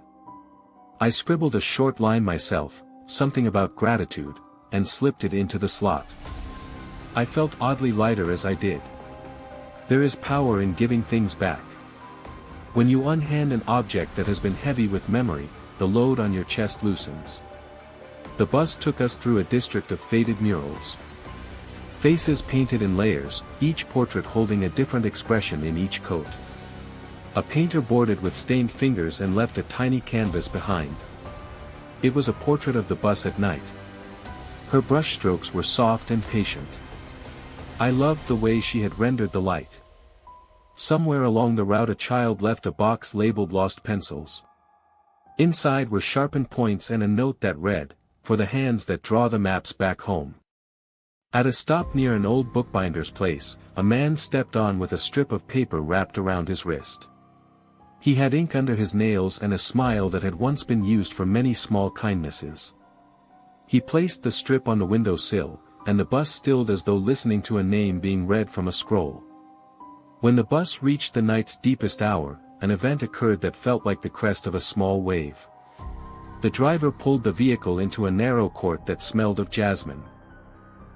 S1: I scribbled a short line myself, something about gratitude, and slipped it into the slot. I felt oddly lighter as I did. There is power in giving things back. When you unhand an object that has been heavy with memory, the load on your chest loosens. The bus took us through a district of faded murals. Faces painted in layers, each portrait holding a different expression in each coat. A painter boarded with stained fingers and left a tiny canvas behind. It was a portrait of the bus at night. Her brushstrokes were soft and patient. I loved the way she had rendered the light. Somewhere along the route a child left a box labeled Lost Pencils. Inside were sharpened points and a note that read, "For the hands that draw the maps back home." At a stop near an old bookbinder's place, a man stepped on with a strip of paper wrapped around his wrist. He had ink under his nails and a smile that had once been used for many small kindnesses. He placed the strip on the window sill, and the bus stilled as though listening to a name being read from a scroll. When the bus reached the night's deepest hour, an event occurred that felt like the crest of a small wave. The driver pulled the vehicle into a narrow court that smelled of jasmine.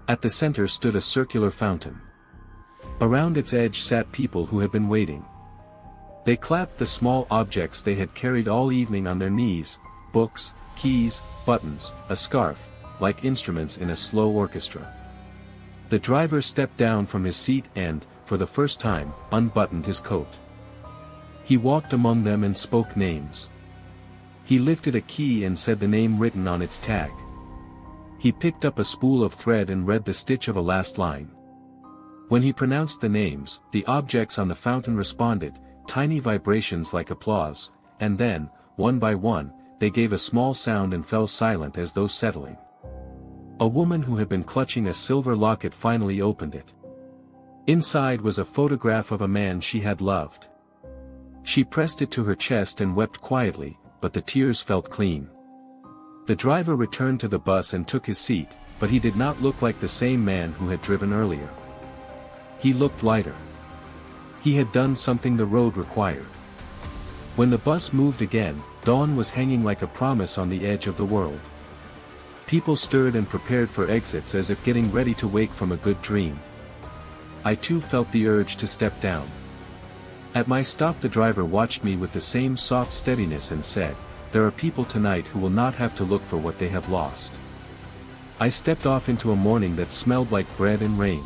S1: At the center stood a circular fountain. Around its edge sat people who had been waiting. They clapped the small objects they had carried all evening on their knees, books, keys, buttons, a scarf, like instruments in a slow orchestra. The driver stepped down from his seat and, for the first time, unbuttoned his coat. He walked among them and spoke names. He lifted a key and said the name written on its tag. He picked up a spool of thread and read the stitch of a last line. When he pronounced the names, the objects on the fountain responded, tiny vibrations like applause, and then, one by one, they gave a small sound and fell silent as though settling. A woman who had been clutching a silver locket finally opened it. Inside was a photograph of a man she had loved. She pressed it to her chest and wept quietly, but the tears felt clean. The driver returned to the bus and took his seat, but he did not look like the same man who had driven earlier. He looked lighter. He had done something the road required. When the bus moved again, dawn was hanging like a promise on the edge of the world. People stirred and prepared for exits as if getting ready to wake from a good dream. I too felt the urge to step down. At my stop the driver watched me with the same soft steadiness and said, "There are people tonight who will not have to look for what they have lost." I stepped off into a morning that smelled like bread and rain.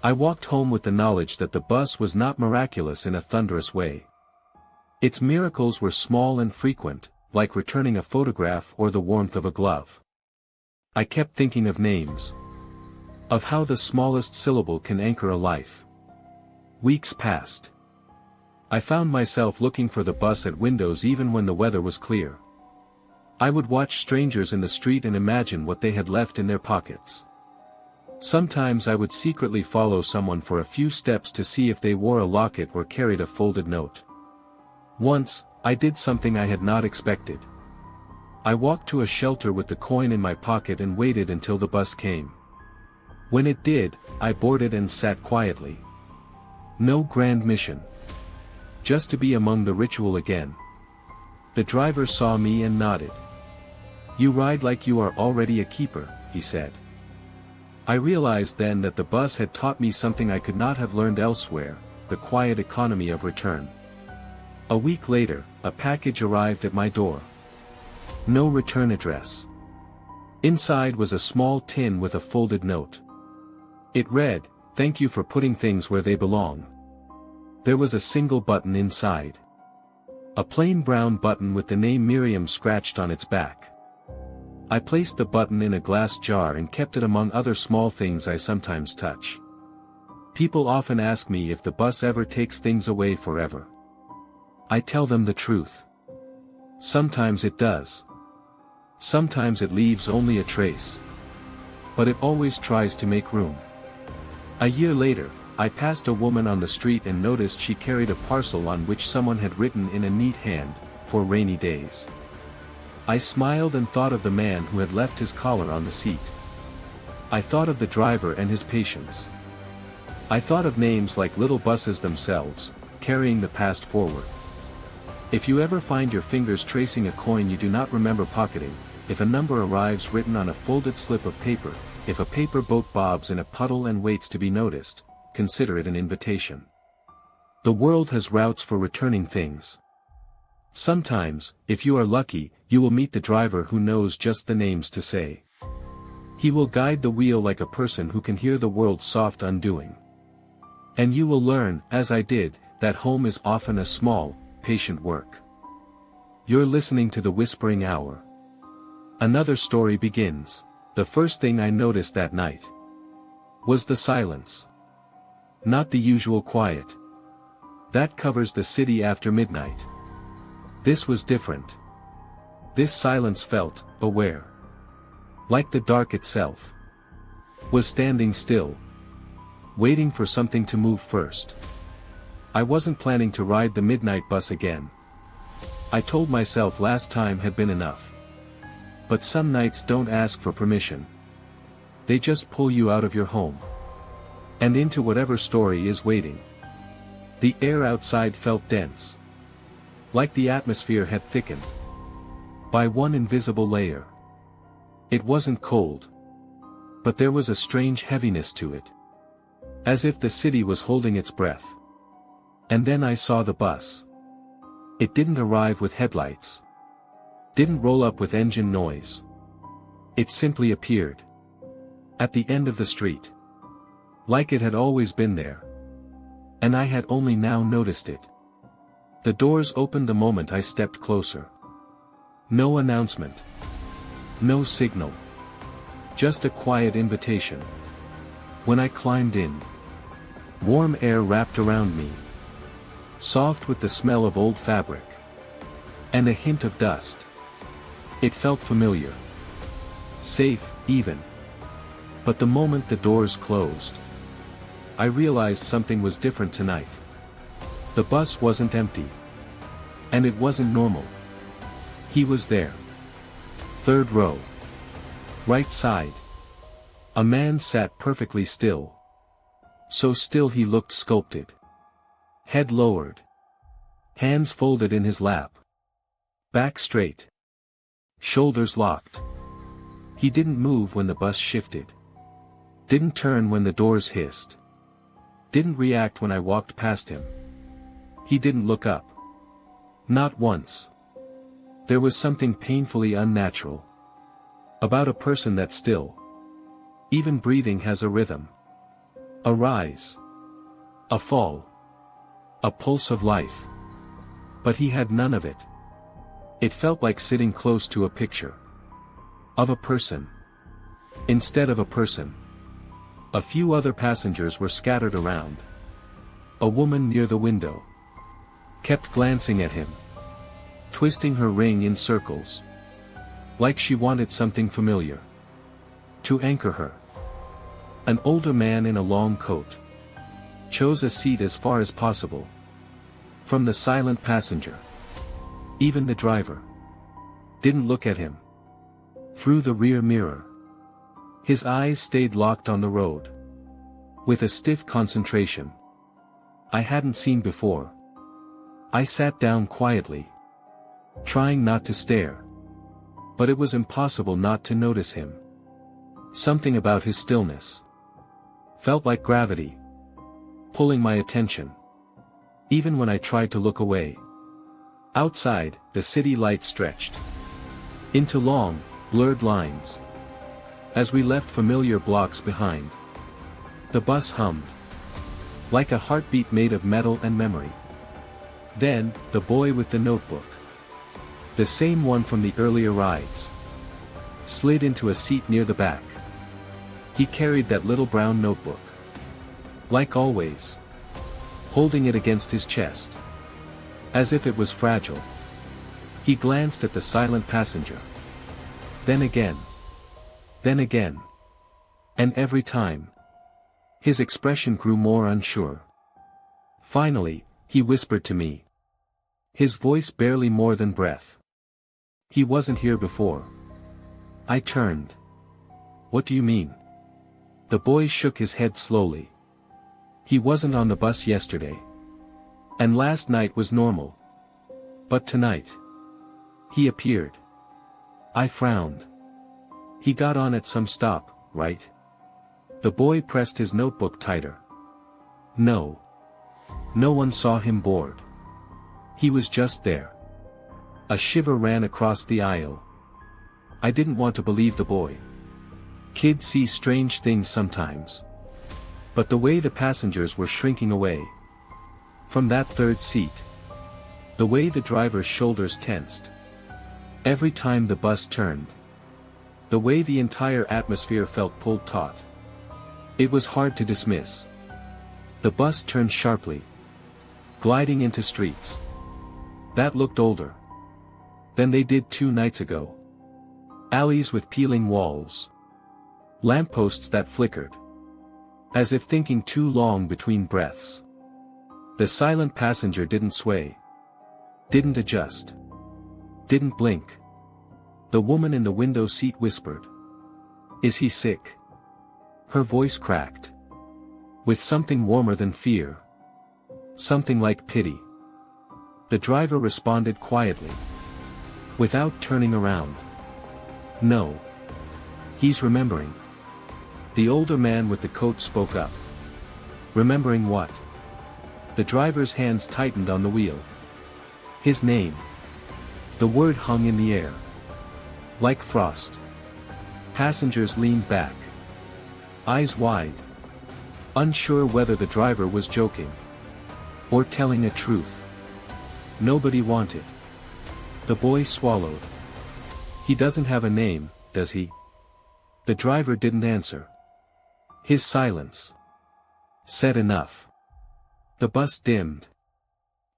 S1: I walked home with the knowledge that the bus was not miraculous in a thunderous way. Its miracles were small and frequent, like returning a photograph or the warmth of a glove. I kept thinking of names. Of how the smallest syllable can anchor a life. Weeks passed. I found myself looking for the bus at windows even when the weather was clear. I would watch strangers in the street and imagine what they had left in their pockets. Sometimes I would secretly follow someone for a few steps to see if they wore a locket or carried a folded note. Once, I did something I had not expected. I walked to a shelter with the coin in my pocket and waited until the bus came. When it did, I boarded and sat quietly. No grand mission. Just to be among the ritual again. The driver saw me and nodded. "You ride like you are already a keeper," he said. I realized then that the bus had taught me something I could not have learned elsewhere, the quiet economy of return. A week later, a package arrived at my door. No return address. Inside was a small tin with a folded note. It read, "Thank you for putting things where they belong." There was a single button inside. A plain brown button with the name Miriam scratched on its back. I placed the button in a glass jar and kept it among other small things I sometimes touch. People often ask me if the bus ever takes things away forever. I tell them the truth. Sometimes it does. Sometimes it leaves only a trace. But it always tries to make room. A year later, I passed a woman on the street and noticed she carried a parcel on which someone had written in a neat hand, "For rainy days." I smiled and thought of the man who had left his collar on the seat. I thought of the driver and his patience. I thought of names like little buses themselves, carrying the past forward. If you ever find your fingers tracing a coin you do not remember pocketing, if a number arrives written on a folded slip of paper, if a paper boat bobs in a puddle and waits to be noticed, consider it an invitation. The world has routes for returning things. Sometimes, if you are lucky, you will meet the driver who knows just the names to say. He will guide the wheel like a person who can hear the world's soft undoing. And you will learn, as I did, that home is often a small, patient work. You're listening to The Whispering Hour. Another story begins. The first thing I noticed that night was the silence. Not the usual quiet that covers the city after midnight. This was different. This silence felt aware. Like the dark itself was standing still, waiting for something to move first. I wasn't planning to ride the midnight bus again. I told myself last time had been enough. But some nights don't ask for permission. They just pull you out of your home and into whatever story is waiting. The air outside felt dense, like the atmosphere had thickened by one invisible layer. It wasn't cold, but there was a strange heaviness to it, as if the city was holding its breath. And then I saw the bus. It didn't arrive with headlights, didn't roll up with engine noise. It simply appeared at the end of the street, like it had always been there, and I had only now noticed it. The doors opened the moment I stepped closer. No announcement, no signal, just a quiet invitation. When I climbed in, warm air wrapped around me, soft with the smell of old fabric, and a hint of dust. It felt familiar, safe, even. But the moment the doors closed, I realized something was different tonight. The bus wasn't empty. And it wasn't normal. He was there. Third row. Right side. A man sat perfectly still. So still he looked sculpted. Head lowered. Hands folded in his lap. Back straight. Shoulders locked. He didn't move when the bus shifted. Didn't turn when the doors hissed. Didn't react when I walked past him. He didn't look up. Not once. There was something painfully unnatural about a person that still, even breathing has a rhythm. A rise. A fall. A pulse of life. But he had none of it. It felt like sitting close to a picture of a person instead of a person. A few other passengers were scattered around. A woman near the window kept glancing at him, twisting her ring in circles, like she wanted something familiar to anchor her. An older man in a long coat chose a seat as far as possible from the silent passenger. Even the driver didn't look at him through the rear mirror. His eyes stayed locked on the road, with a stiff concentration I hadn't seen before. I sat down quietly, trying not to stare. But it was impossible not to notice him. Something about his stillness felt like gravity, pulling my attention. Even when I tried to look away, Outside, the city light stretched into long, blurred lines. As we left familiar blocks behind, the bus hummed like a heartbeat made of metal and memory. Then, the boy with the notebook, the same one from the earlier rides, slid into a seat near the back. He carried that little brown notebook, like always, holding it against his chest, as if it was fragile. He glanced at the silent passenger. Then again. And every time, his expression grew more unsure. Finally, he whispered to me, his voice barely more than breath. "He wasn't here before." I turned. "What do you mean?" The boy shook his head slowly. "He wasn't on the bus yesterday. And last night was normal. But tonight, he appeared." I frowned. "He got on at some stop, right?" The boy pressed his notebook tighter. "No. No one saw him board. He was just there." A shiver ran across the aisle. I didn't want to believe the boy. Kids see strange things sometimes. But the way the passengers were shrinking away from that third seat, the way the driver's shoulders tensed every time the bus turned, the way the entire atmosphere felt pulled taut, it was hard to dismiss. The bus turned sharply, gliding into streets that looked older than they did 2 nights ago. Alleys with peeling walls, lampposts that flickered, as if thinking too long between breaths. The silent passenger didn't sway, didn't adjust, didn't blink. The woman in the window seat whispered, "Is he sick?" Her voice cracked with something warmer than fear, something like pity. The driver responded quietly, without turning around, "No. He's remembering." The older man with the coat spoke up. "Remembering what?" The driver's hands tightened on the wheel. "His name." The word hung in the air, like frost. Passengers leaned back, eyes wide, unsure whether the driver was joking or telling a truth. Nobody wanted. The boy swallowed. "He doesn't have a name, does he?" The driver didn't answer. His silence said enough. The bus dimmed.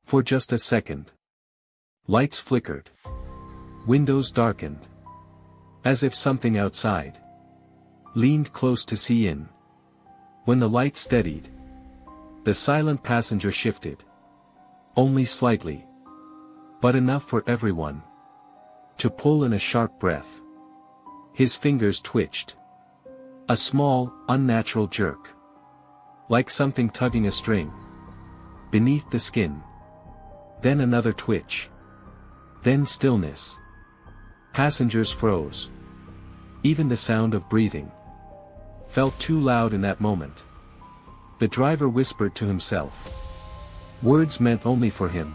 S1: For just a second. Lights flickered. Windows darkened. As if something outside leaned close to see in. When the light steadied, the silent passenger shifted. Only slightly. But enough for everyone to pull in a sharp breath. His fingers twitched. A small, unnatural jerk. Like something tugging a string beneath the skin. Then another twitch. Then stillness. Passengers froze. Even the sound of breathing felt too loud in that moment. The driver whispered to himself. Words meant only for him.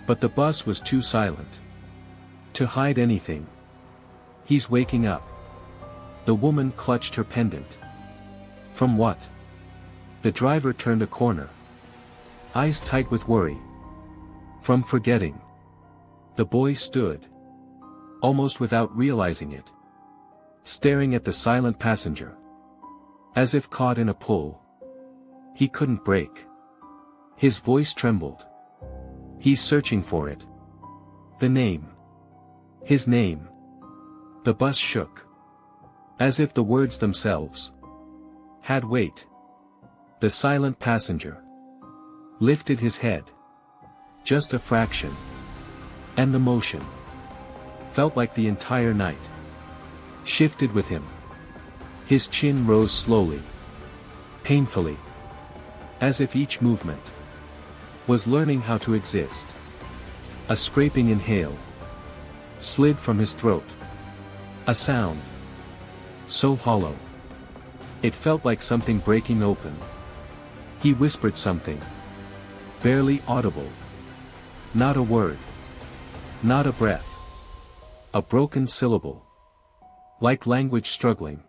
S1: But the bus was too silent to hide anything. "He's waking up." The woman clutched her pendant. "From what?" The driver turned a corner, eyes tight with worry. "From forgetting." The boy stood, almost without realizing it, staring at the silent passenger, as if caught in a pull he couldn't break. His voice trembled. "He's searching for it. The name. His name." The bus shook, as if the words themselves had weight. The silent passenger lifted his head, just a fraction, and the motion felt like the entire night shifted with him. His chin rose slowly, painfully, as if each movement was learning how to exist. A scraping inhale slid from his throat. A sound so hollow it felt like something breaking open. He whispered something barely audible. Not a word. Not a breath. A broken syllable. Like language struggling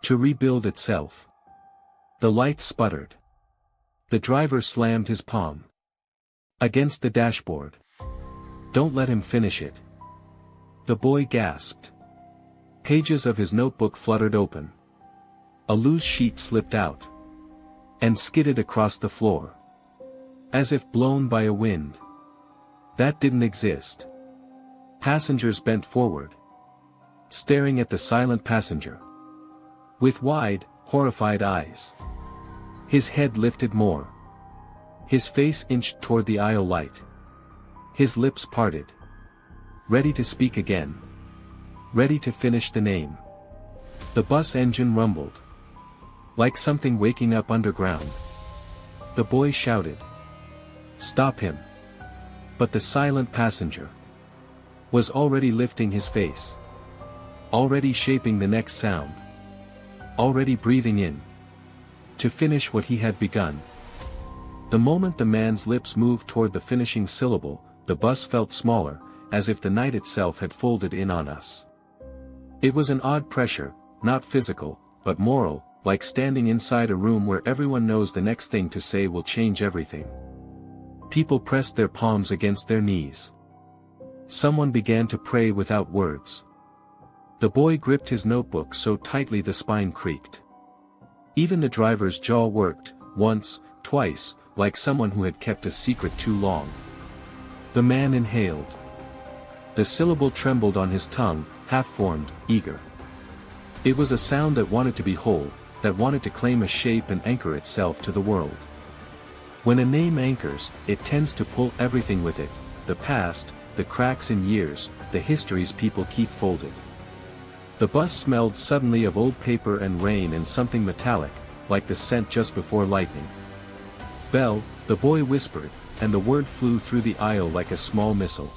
S1: to rebuild itself. The lights sputtered. The driver slammed his palm against the dashboard. Don't let him finish it. The boy gasped. Pages of his notebook fluttered open. A loose sheet slipped out and skidded across the floor, as if blown by a wind that didn't exist. Passengers bent forward, staring at the silent passenger with wide, horrified eyes. His head lifted more. His face inched toward the aisle light. His lips parted, ready to speak again, ready to finish the name. The bus engine rumbled, like something waking up underground. The boy shouted, "Stop him!" But the silent passenger was already lifting his face, already shaping the next sound, already breathing in to finish what he had begun. The moment the man's lips moved toward the finishing syllable, the bus felt smaller, as if the night itself had folded in on us. It was an odd pressure, not physical, but moral, like standing inside a room where everyone knows the next thing to say will change everything. People pressed their palms against their knees. Someone began to pray without words. The boy gripped his notebook so tightly the spine creaked. Even the driver's jaw worked, once, twice, like someone who had kept a secret too long. The man inhaled. The syllable trembled on his tongue, half-formed, eager. It was a sound that wanted to be whole, that wanted to claim a shape and anchor itself to the world. When a name anchors, it tends to pull everything with it, the past, the cracks in years, the histories people keep folded. The bus smelled suddenly of old paper and rain and something metallic, like the scent just before lightning. "Bell," the boy whispered, and the word flew through the aisle like a small missile.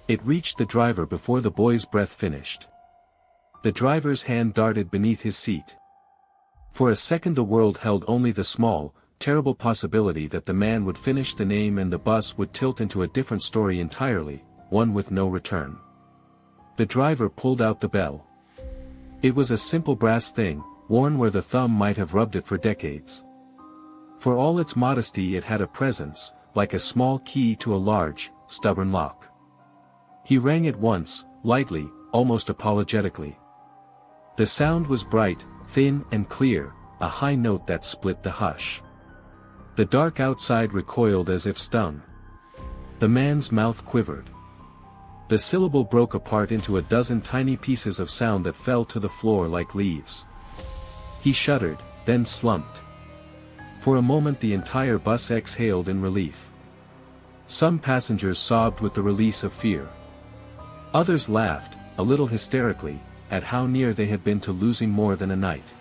S1: It reached the driver before the boy's breath finished. The driver's hand darted beneath his seat. For a second the world held only the small, terrible possibility that the man would finish the name and the bus would tilt into a different story entirely, one with no return. The driver pulled out the bell. It was a simple brass thing, worn where the thumb might have rubbed it for decades. For all its modesty it had a presence, like a small key to a large, stubborn lock. He rang it once, lightly, almost apologetically. The sound was bright, thin and clear, a high note that split the hush. The dark outside recoiled as if stung. The man's mouth quivered. The syllable broke apart into a dozen tiny pieces of sound that fell to the floor like leaves. He shuddered, then slumped. For a moment the entire bus exhaled in relief. Some passengers sobbed with the release of fear. Others laughed, a little hysterically, at how near they had been to losing more than a night.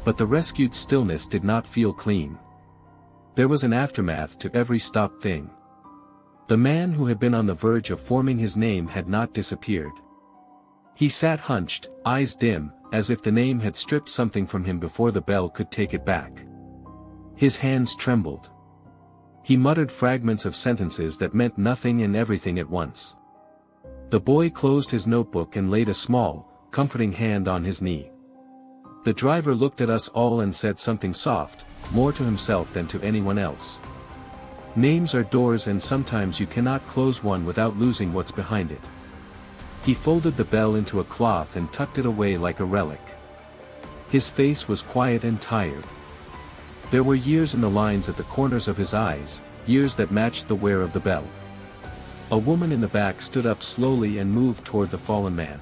S1: But the rescued stillness did not feel clean. There was an aftermath to every stopped thing. The man who had been on the verge of forming his name had not disappeared. He sat hunched, eyes dim, as if the name had stripped something from him before the bell could take it back. His hands trembled. He muttered fragments of sentences that meant nothing and everything at once. The boy closed his notebook and laid a small, comforting hand on his knee. The driver looked at us all and said something soft, more to himself than to anyone else. Names are doors and sometimes you cannot close one without losing what's behind it. He folded the bell into a cloth and tucked it away like a relic. His face was quiet and tired. There were years in the lines at the corners of his eyes, years that matched the wear of the bell. A woman in the back stood up slowly and moved toward the fallen man.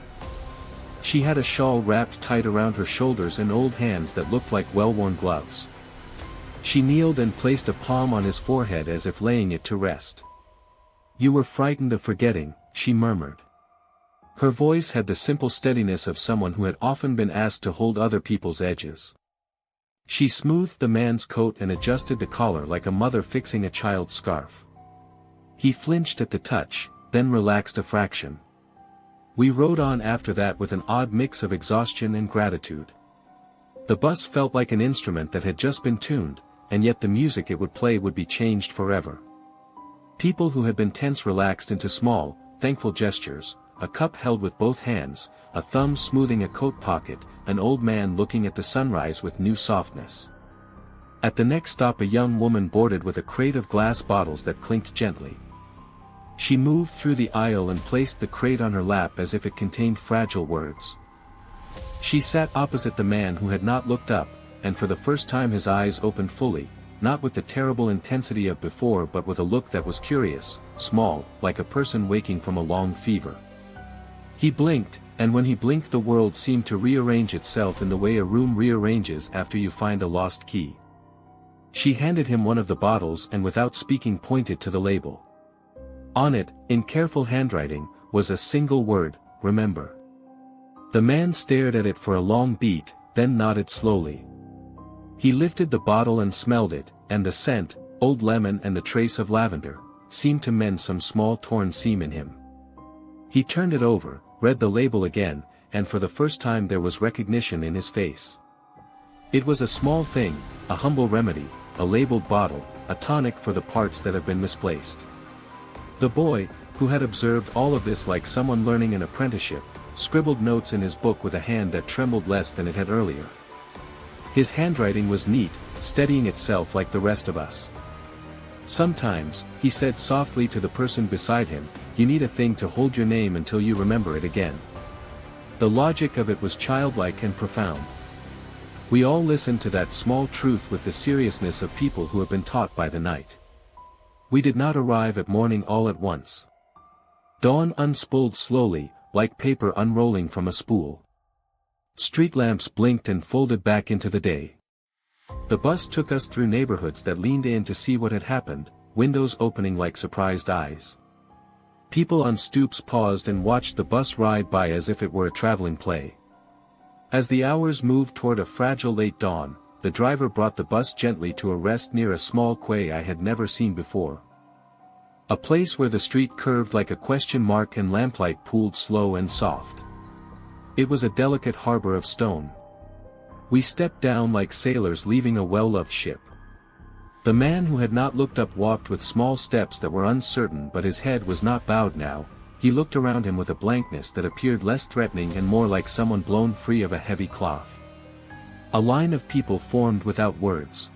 S1: She had a shawl wrapped tight around her shoulders and old hands that looked like well-worn gloves. She kneeled and placed a palm on his forehead as if laying it to rest. "You were frightened of forgetting," she murmured. Her voice had the simple steadiness of someone who had often been asked to hold other people's edges. She smoothed the man's coat and adjusted the collar like a mother fixing a child's scarf. He flinched at the touch, then relaxed a fraction. We rode on after that with an odd mix of exhaustion and gratitude. The bus felt like an instrument that had just been tuned, and yet the music it would play would be changed forever. People who had been tense relaxed into small, thankful gestures, a cup held with both hands, a thumb smoothing a coat pocket, an old man looking at the sunrise with new softness. At the next stop a young woman boarded with a crate of glass bottles that clinked gently. She moved through the aisle and placed the crate on her lap as if it contained fragile words. She sat opposite the man who had not looked up, and for the first time his eyes opened fully, not with the terrible intensity of before but with a look that was curious, small, like a person waking from a long fever. He blinked, and when he blinked the world seemed to rearrange itself in the way a room rearranges after you find a lost key. She handed him one of the bottles and without speaking pointed to the label. On it, in careful handwriting, was a single word, remember. The man stared at it for a long beat, then nodded slowly. He lifted the bottle and smelled it, and the scent, old lemon and the trace of lavender, seemed to mend some small torn seam in him. He turned it over, read the label again, and for the first time there was recognition in his face. It was a small thing, a humble remedy, a labeled bottle, a tonic for the parts that have been misplaced. The boy, who had observed all of this like someone learning an apprenticeship, scribbled notes in his book with a hand that trembled less than it had earlier. His handwriting was neat, steadying itself like the rest of us. Sometimes, he said softly to the person beside him, you need a thing to hold your name until you remember it again. The logic of it was childlike and profound. We all listened to that small truth with the seriousness of people who have been taught by the night. We did not arrive at morning all at once. Dawn unspooled slowly, like paper unrolling from a spool. Street lamps blinked and folded back into the day. The bus took us through neighborhoods that leaned in to see what had happened, windows opening like surprised eyes. People on stoops paused and watched the bus ride by as if it were a traveling play. As the hours moved toward a fragile late dawn, the driver brought the bus gently to a rest near a small quay I had never seen before. A place where the street curved like a question mark and lamplight pooled slow and soft. It was a delicate harbor of stone. We stepped down like sailors leaving a well-loved ship. The man who had not looked up walked with small steps that were uncertain, but his head was not bowed now. He looked around him with a blankness that appeared less threatening and more like someone blown free of a heavy cloth. A line of people formed without words.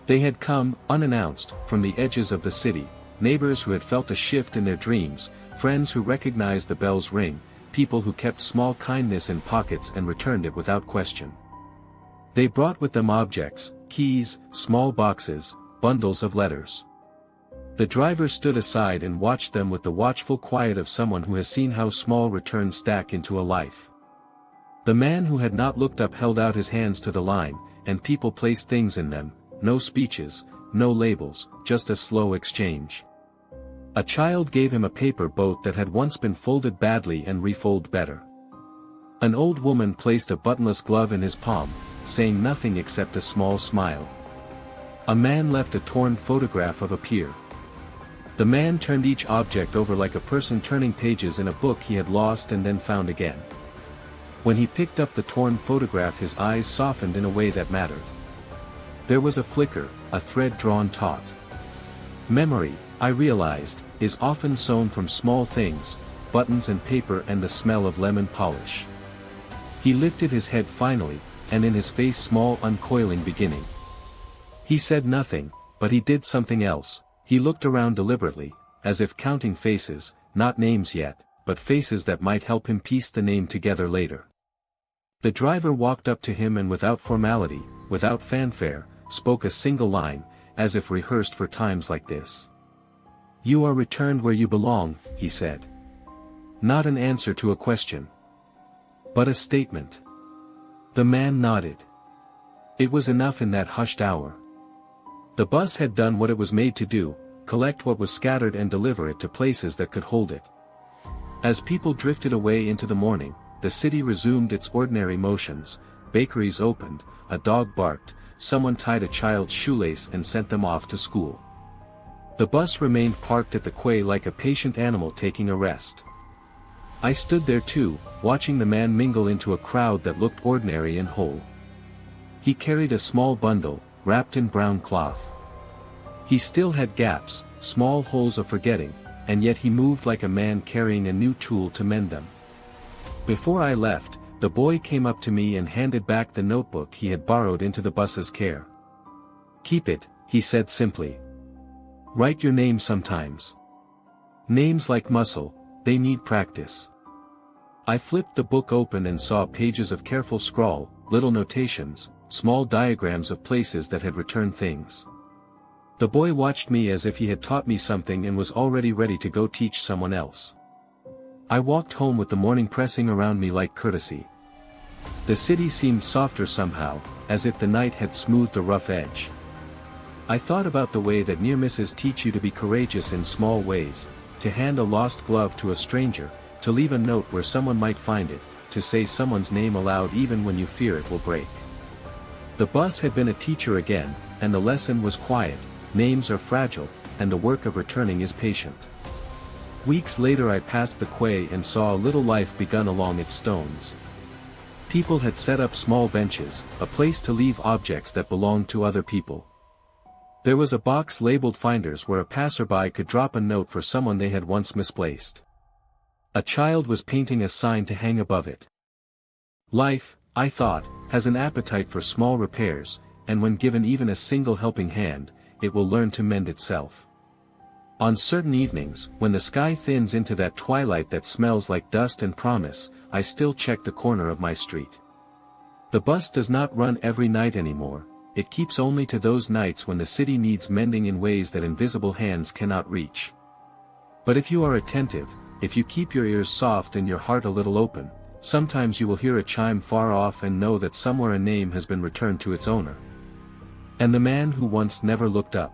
S1: They had come, unannounced, from the edges of the city, neighbors who had felt a shift in their dreams, friends who recognized the bell's ring, people who kept small kindness in pockets and returned it without question. They brought with them objects, keys, small boxes, bundles of letters. The driver stood aside and watched them with the watchful quiet of someone who has seen how small returns stack into a life. The man who had not looked up held out his hands to the line, and people placed things in them, no speeches, no labels, just a slow exchange. A child gave him a paper boat that had once been folded badly and refolded better. An old woman placed a buttonless glove in his palm, saying nothing except a small smile. A man left a torn photograph of a pier. The man turned each object over like a person turning pages in a book he had lost and then found again. When he picked up the torn photograph his eyes softened in a way that mattered. There was a flicker, a thread drawn taut. Memory, I realized, is often sewn from small things, buttons and paper and the smell of lemon polish. He lifted his head finally, and in his face small uncoiling beginning. He said nothing, but he did something else. He looked around deliberately, as if counting faces, not names yet, but faces that might help him piece the name together later. The driver walked up to him and without formality, without fanfare, spoke a single line, as if rehearsed for times like this. "You are returned where you belong," he said. Not an answer to a question, but a statement. The man nodded. It was enough in that hushed hour. The bus had done what it was made to do, collect what was scattered and deliver it to places that could hold it. As people drifted away into the morning, the city resumed its ordinary motions, bakeries opened, a dog barked, someone tied a child's shoelace and sent them off to school. The bus remained parked at the quay like a patient animal taking a rest. I stood there too, watching the man mingle into a crowd that looked ordinary and whole. He carried a small bundle, wrapped in brown cloth. He still had gaps, small holes of forgetting, and yet he moved like a man carrying a new tool to mend them. Before I left, the boy came up to me and handed back the notebook he had borrowed into the bus's care. "Keep it," he said simply. "Write your name sometimes. Names like muscle, they need practice." I flipped the book open and saw pages of careful scrawl, little notations, small diagrams of places that had returned things. The boy watched me as if he had taught me something and was already ready to go teach someone else. I walked home with the morning pressing around me like courtesy. The city seemed softer somehow, as if the night had smoothed a rough edge. I thought about the way that near misses teach you to be courageous in small ways, to hand a lost glove to a stranger, to leave a note where someone might find it, to say someone's name aloud even when you fear it will break. The bus had been a teacher again, and the lesson was quiet: names are fragile, and the work of returning is patient. Weeks later I passed the quay and saw a little life begun along its stones. People had set up small benches, a place to leave objects that belonged to other people. There was a box labeled Finders where a passerby could drop a note for someone they had once misplaced. A child was painting a sign to hang above it. Life, I thought, has an appetite for small repairs, and when given even a single helping hand, it will learn to mend itself. On certain evenings, when the sky thins into that twilight that smells like dust and promise, I still check the corner of my street. The bus does not run every night anymore, it keeps only to those nights when the city needs mending in ways that invisible hands cannot reach. But if you are attentive, if you keep your ears soft and your heart a little open, sometimes you will hear a chime far off and know that somewhere a name has been returned to its owner. And the man who once never looked up.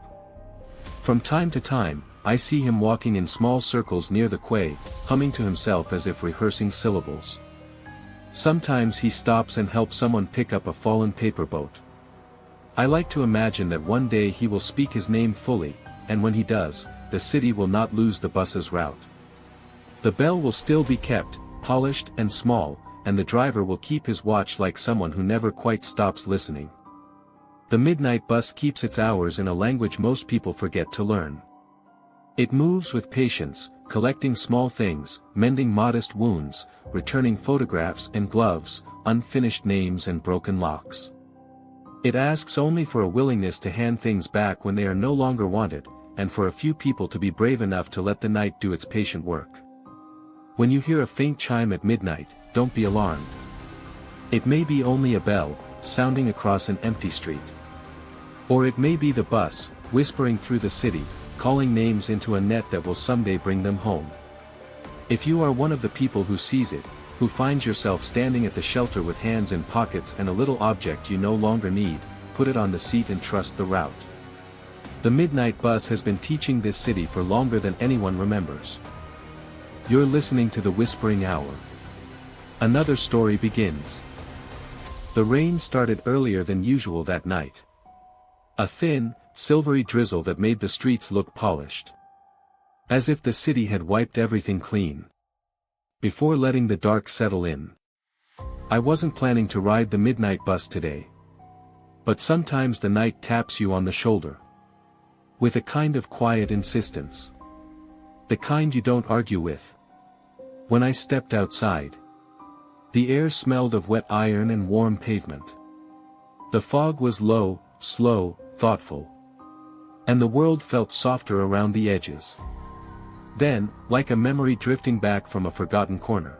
S1: From time to time, I see him walking in small circles near the quay, humming to himself as if rehearsing syllables. Sometimes he stops and helps someone pick up a fallen paper boat. I like to imagine that one day he will speak his name fully, and when he does, the city will not lose the bus's route. The bell will still be kept, polished and small, and the driver will keep his watch like someone who never quite stops listening. The midnight bus keeps its hours in a language most people forget to learn. It moves with patience, collecting small things, mending modest wounds, returning photographs and gloves, unfinished names and broken locks. It asks only for a willingness to hand things back when they are no longer wanted, and for a few people to be brave enough to let the night do its patient work. When you hear a faint chime at midnight, don't be alarmed. It may be only a bell, sounding across an empty street. Or it may be the bus, whispering through the city, calling names into a net that will someday bring them home. If you are one of the people who sees it, who finds yourself standing at the shelter with hands in pockets and a little object you no longer need, put it on the seat and trust the route. The midnight bus has been teaching this city for longer than anyone remembers. You're listening to the Whispering Hour. Another story begins. The rain started earlier than usual that night. A thin, silvery drizzle that made the streets look polished. As if the city had wiped everything clean. Before letting the dark settle in. I wasn't planning to ride the midnight bus today. But sometimes the night taps you on the shoulder. With a kind of quiet insistence. The kind you don't argue with. When I stepped outside. The air smelled of wet iron and warm pavement. The fog was low, slow, thoughtful. And the world felt softer around the edges. Then, like a memory drifting back from a forgotten corner.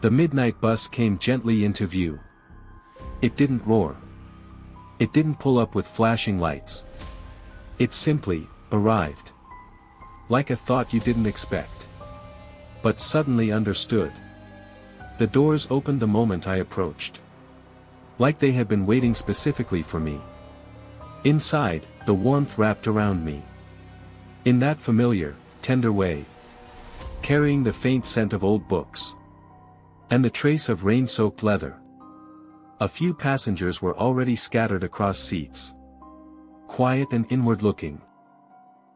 S1: The midnight bus came gently into view. It didn't roar. It didn't pull up with flashing lights. It simply arrived. Like a thought you didn't expect. But suddenly understood. The doors opened the moment I approached. Like they had been waiting specifically for me. Inside, the warmth wrapped around me. In that familiar, tender way. Carrying the faint scent of old books. And the trace of rain-soaked leather. A few passengers were already scattered across seats. Quiet and inward-looking.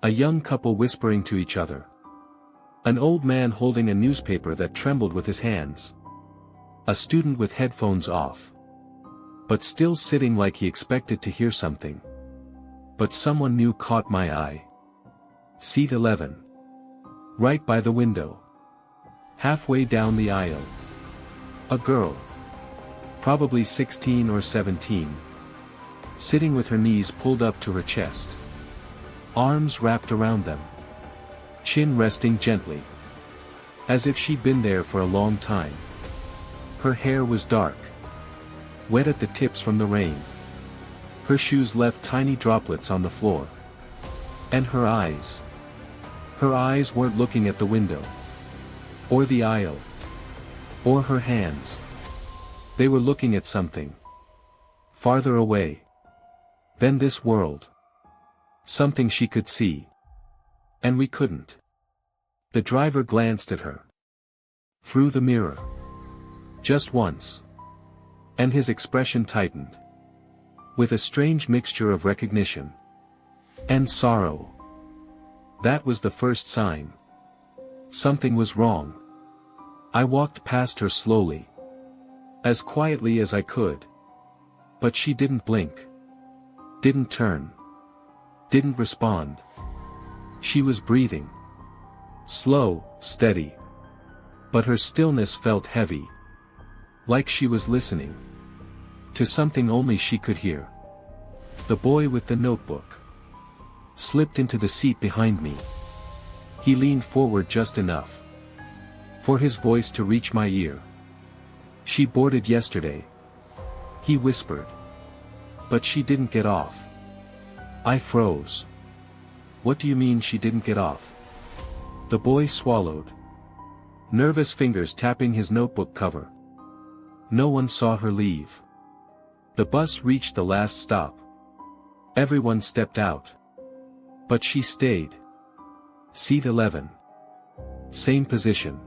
S1: A young couple whispering to each other. An old man holding a newspaper that trembled with his hands. A student with headphones off. But still sitting like he expected to hear something. But someone new caught my eye. Seat 11. Right by the window. Halfway down the aisle. A girl. Probably 16 or 17. Sitting with her knees pulled up to her chest. Arms wrapped around them. Chin resting gently. As if she'd been there for a long time. Her hair was dark. Wet at the tips from the rain. Her shoes left tiny droplets on the floor. And her eyes. Her eyes weren't looking at the window. Or the aisle. Or her hands. They were looking at something. Farther away. Than this world. Something she could see. And we couldn't. The driver glanced at her. Through the mirror. Just once. And his expression tightened. With a strange mixture of recognition. And sorrow. That was the first sign. Something was wrong. I walked past her slowly. As quietly as I could. But she didn't blink. Didn't turn. Didn't respond. She was breathing. Slow, steady. But her stillness felt heavy. Like she was listening. To something only she could hear. The boy with the notebook. Slipped into the seat behind me. He leaned forward just enough. For his voice to reach my ear. She boarded yesterday. He whispered. But she didn't get off. I froze. What do you mean she didn't get off? The boy swallowed. Nervous fingers tapping his notebook cover. No one saw her leave. The bus reached the last stop. Everyone stepped out. But she stayed. Seat 11. Same position.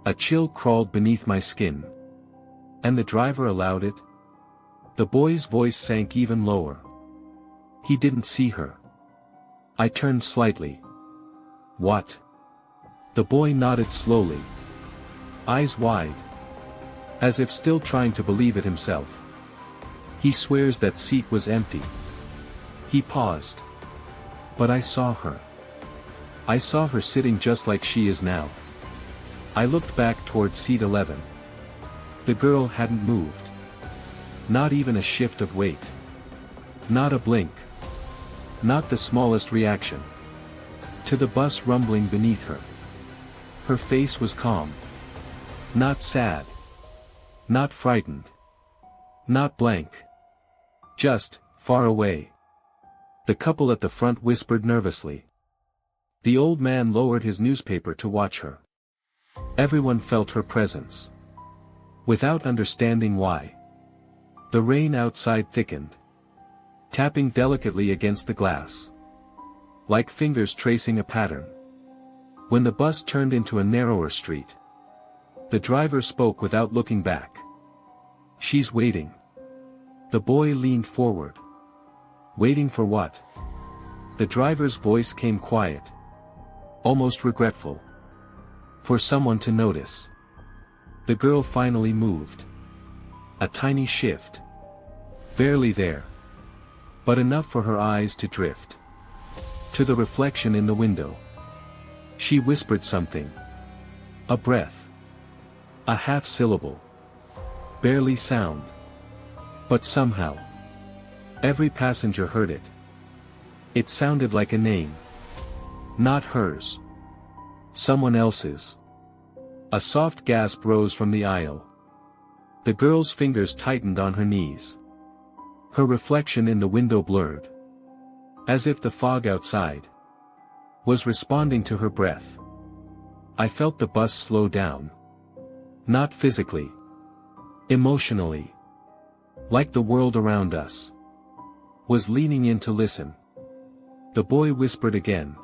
S1: A chill crawled beneath my skin. And the driver allowed it? The boy's voice sank even lower. He didn't see her. I turned slightly. What? The boy nodded slowly. Eyes wide. As if still trying to believe it himself. He swears that seat was empty. He paused. But I saw her. I saw her sitting just like she is now. I looked back toward seat 11. The girl hadn't moved. Not even a shift of weight. Not a blink. Not the smallest reaction. To the bus rumbling beneath her. Her face was calm. Not sad. Not frightened. Not blank. Just, far away. The couple at the front whispered nervously. The old man lowered his newspaper to watch her. Everyone felt her presence. Without understanding why. The rain outside thickened. Tapping delicately against the glass. Like fingers tracing a pattern. When the bus turned into a narrower street. The driver spoke without looking back. She's waiting. The boy leaned forward. Waiting for what? The driver's voice came quiet. Almost regretful. For someone to notice. The girl finally moved. A tiny shift. Barely there. But enough for her eyes to drift. To the reflection in the window. She whispered something. A breath. A half syllable. Barely sound. But somehow. Every passenger heard it. It sounded like a name. Not hers. Someone else's. A soft gasp rose from the aisle. The girl's fingers tightened on her knees. Her reflection in the window blurred. As if the fog outside was responding to her breath. I felt the bus slow down. Not physically. Emotionally. Like the world around us was leaning in to listen. The boy whispered again.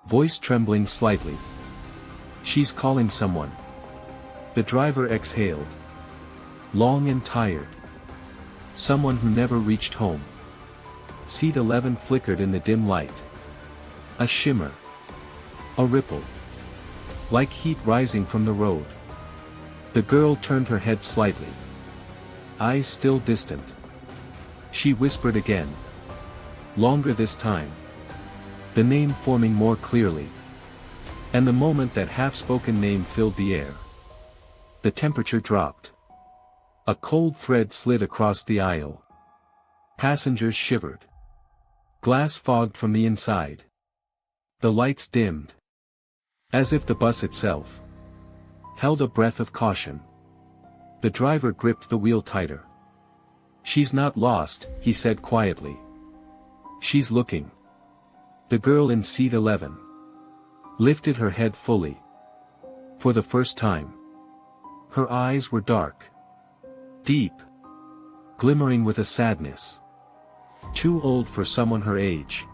S1: Voice trembling slightly. She's calling someone. The driver exhaled. Long and tired. Someone who never reached home. Seat 11 flickered in the dim light. A shimmer. A ripple. Like heat rising from the road. The girl turned her head slightly. Eyes still distant. She whispered again. Longer this time. the name forming more clearly. And the moment that half-spoken name filled the air, the temperature dropped. A cold thread slid across the aisle. Passengers shivered. Glass fogged from the inside. The lights dimmed. As if the bus itself held a breath of caution. The driver gripped the wheel tighter. "She's not lost," he said quietly. "She's looking." The girl in seat 11 lifted her head fully. For the first time. Her eyes were dark. Deep. Glimmering with a sadness. Too old for someone her age.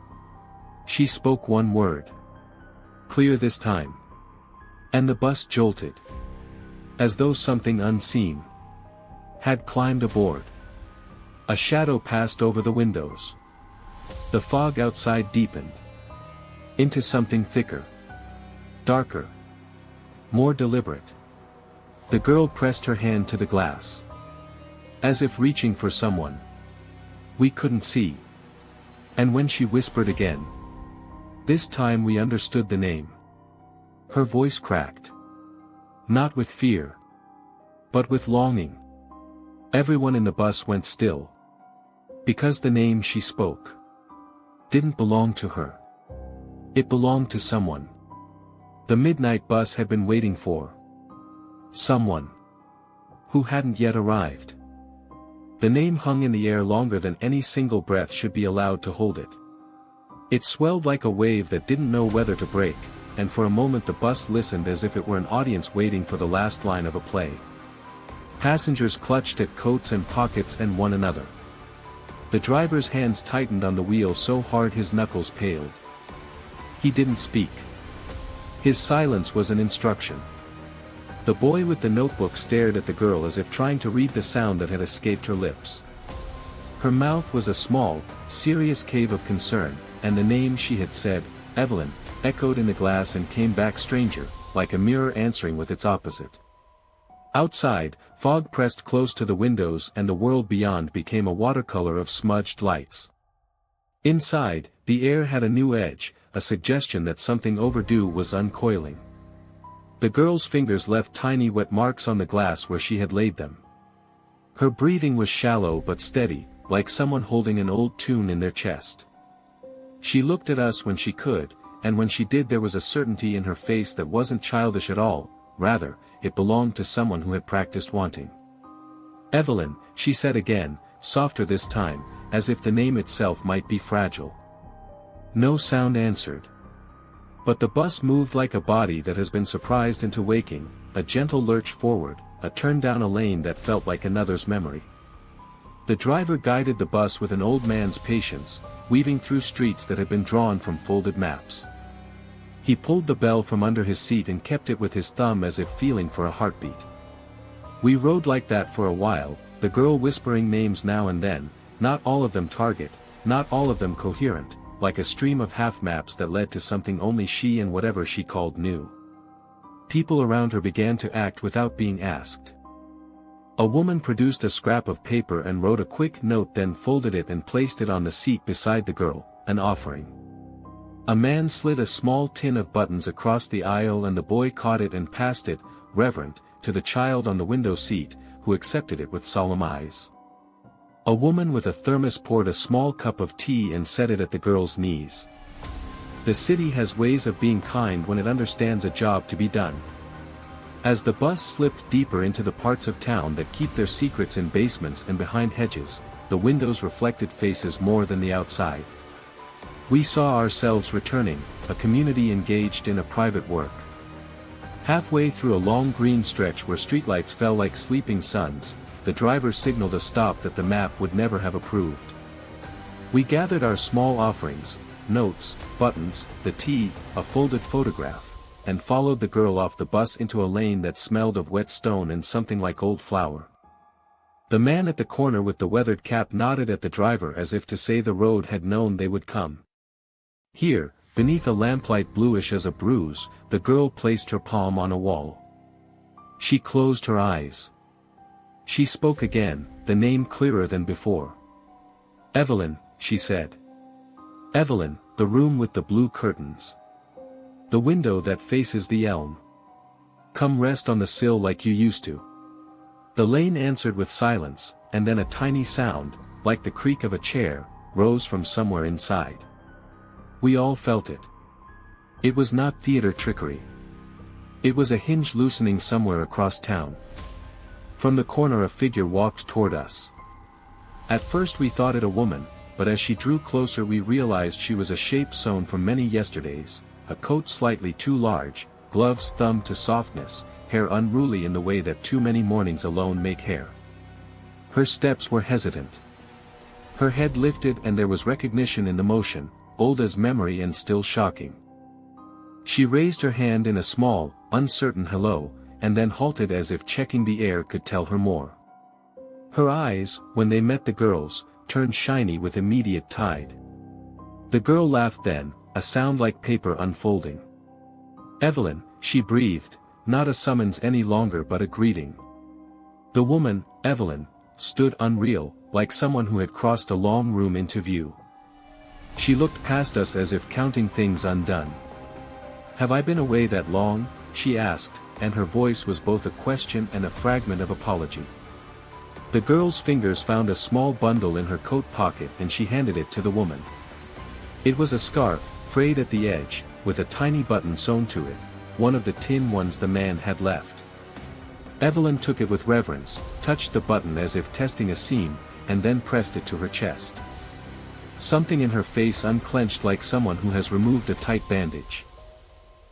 S1: She spoke one word. Clear this time. And the bus jolted. As though something unseen had climbed aboard. A shadow passed over the windows. The fog outside deepened. Into something thicker. Darker. More deliberate. The girl pressed her hand to the glass. As if reaching for someone we couldn't see. And when she whispered again, this time we understood the name. Her voice cracked. Not with fear. But with longing. Everyone in the bus went still. Because the name she spoke didn't belong to her. It belonged to someone. The midnight bus had been waiting for someone who hadn't yet arrived. The name hung in the air longer than any single breath should be allowed to hold it. It swelled like a wave that didn't know whether to break, and for a moment the bus listened as if it were an audience waiting for the last line of a play. Passengers clutched at coats and pockets and one another. The driver's hands tightened on the wheel so hard his knuckles paled. He didn't speak. His silence was an instruction. The boy with the notebook stared at the girl as if trying to read the sound that had escaped her lips. Her mouth was a small, serious cave of concern, and the name she had said, Evelyn, echoed in the glass and came back stranger, like a mirror answering with its opposite. Outside, fog pressed close to the windows and the world beyond became a watercolor of smudged lights. Inside, the air had a new edge, a suggestion that something overdue was uncoiling. The girl's fingers left tiny wet marks on the glass where she had laid them. Her breathing was shallow but steady, like someone holding an old tune in their chest. She looked at us when she could, and when she did there was a certainty in her face that wasn't childish at all, rather, it belonged to someone who had practiced wanting. "Evelyn," she said again, softer this time, as if the name itself might be fragile. No sound answered. But the bus moved like a body that has been surprised into waking, a gentle lurch forward, a turn down a lane that felt like another's memory. The driver guided the bus with an old man's patience, weaving through streets that had been drawn from folded maps. He pulled the bell from under his seat and kept it with his thumb as if feeling for a heartbeat. We rode like that for a while, the girl whispering names now and then, not all of them target, not all of them coherent, like a stream of half-maps that led to something only she and whatever she called knew. People around her began to act without being asked. A woman produced a scrap of paper and wrote a quick note, then folded it and placed it on the seat beside the girl, an offering. A man slid a small tin of buttons across the aisle and the boy caught it and passed it, reverent, to the child on the window seat, who accepted it with solemn eyes. A woman with a thermos poured a small cup of tea and set it at the girl's knees. The city has ways of being kind when it understands a job to be done. As the bus slipped deeper into the parts of town that keep their secrets in basements and behind hedges, the windows reflected faces more than the outside. We saw ourselves returning, a community engaged in a private work. Halfway through a long green stretch where streetlights fell like sleeping suns, the driver signaled a stop that the map would never have approved. We gathered our small offerings, notes, buttons, the tea, a folded photograph, and followed the girl off the bus into a lane that smelled of wet stone and something like old flour. The man at the corner with the weathered cap nodded at the driver as if to say the road had known they would come. Here, beneath a lamplight bluish as a bruise, the girl placed her palm on a wall. She closed her eyes. She spoke again, the name clearer than before. "Evelyn," she said. "Evelyn, The room with the blue curtains. The window that faces the elm. Come rest on the sill like you used to. The lane answered with silence, and then a tiny sound, like the creak of a chair, rose from somewhere inside. We all felt it. It was not theater trickery. It was a hinge loosening somewhere across town. From the corner a figure walked toward us. At first we thought it a woman, but as she drew closer we realized she was a shape sewn from many yesterdays, a coat slightly too large, gloves thumbed to softness, hair unruly in the way that too many mornings alone make hair. Her steps were hesitant. Her head lifted and there was recognition in the motion, old as memory and still shocking. She raised her hand in a small, uncertain hello, and then halted as if checking the air could tell her more. Her eyes, when they met the girl's, turned shiny with immediate tide. The girl laughed then, a sound like paper unfolding. "Evelyn," she breathed, not a summons any longer but a greeting. The woman, Evelyn, stood unreal, like someone who had crossed a long room into view. She looked past us as if counting things undone. "Have I been away that long?" she asked, and her voice was both a question and a fragment of apology. The girl's fingers found a small bundle in her coat pocket and she handed it to the woman. It was a scarf, frayed at the edge, with a tiny button sewn to it, one of the tin ones the man had left. Evelyn took it with reverence, touched the button as if testing a seam, and then pressed it to her chest. Something in her face unclenched like someone who has removed a tight bandage.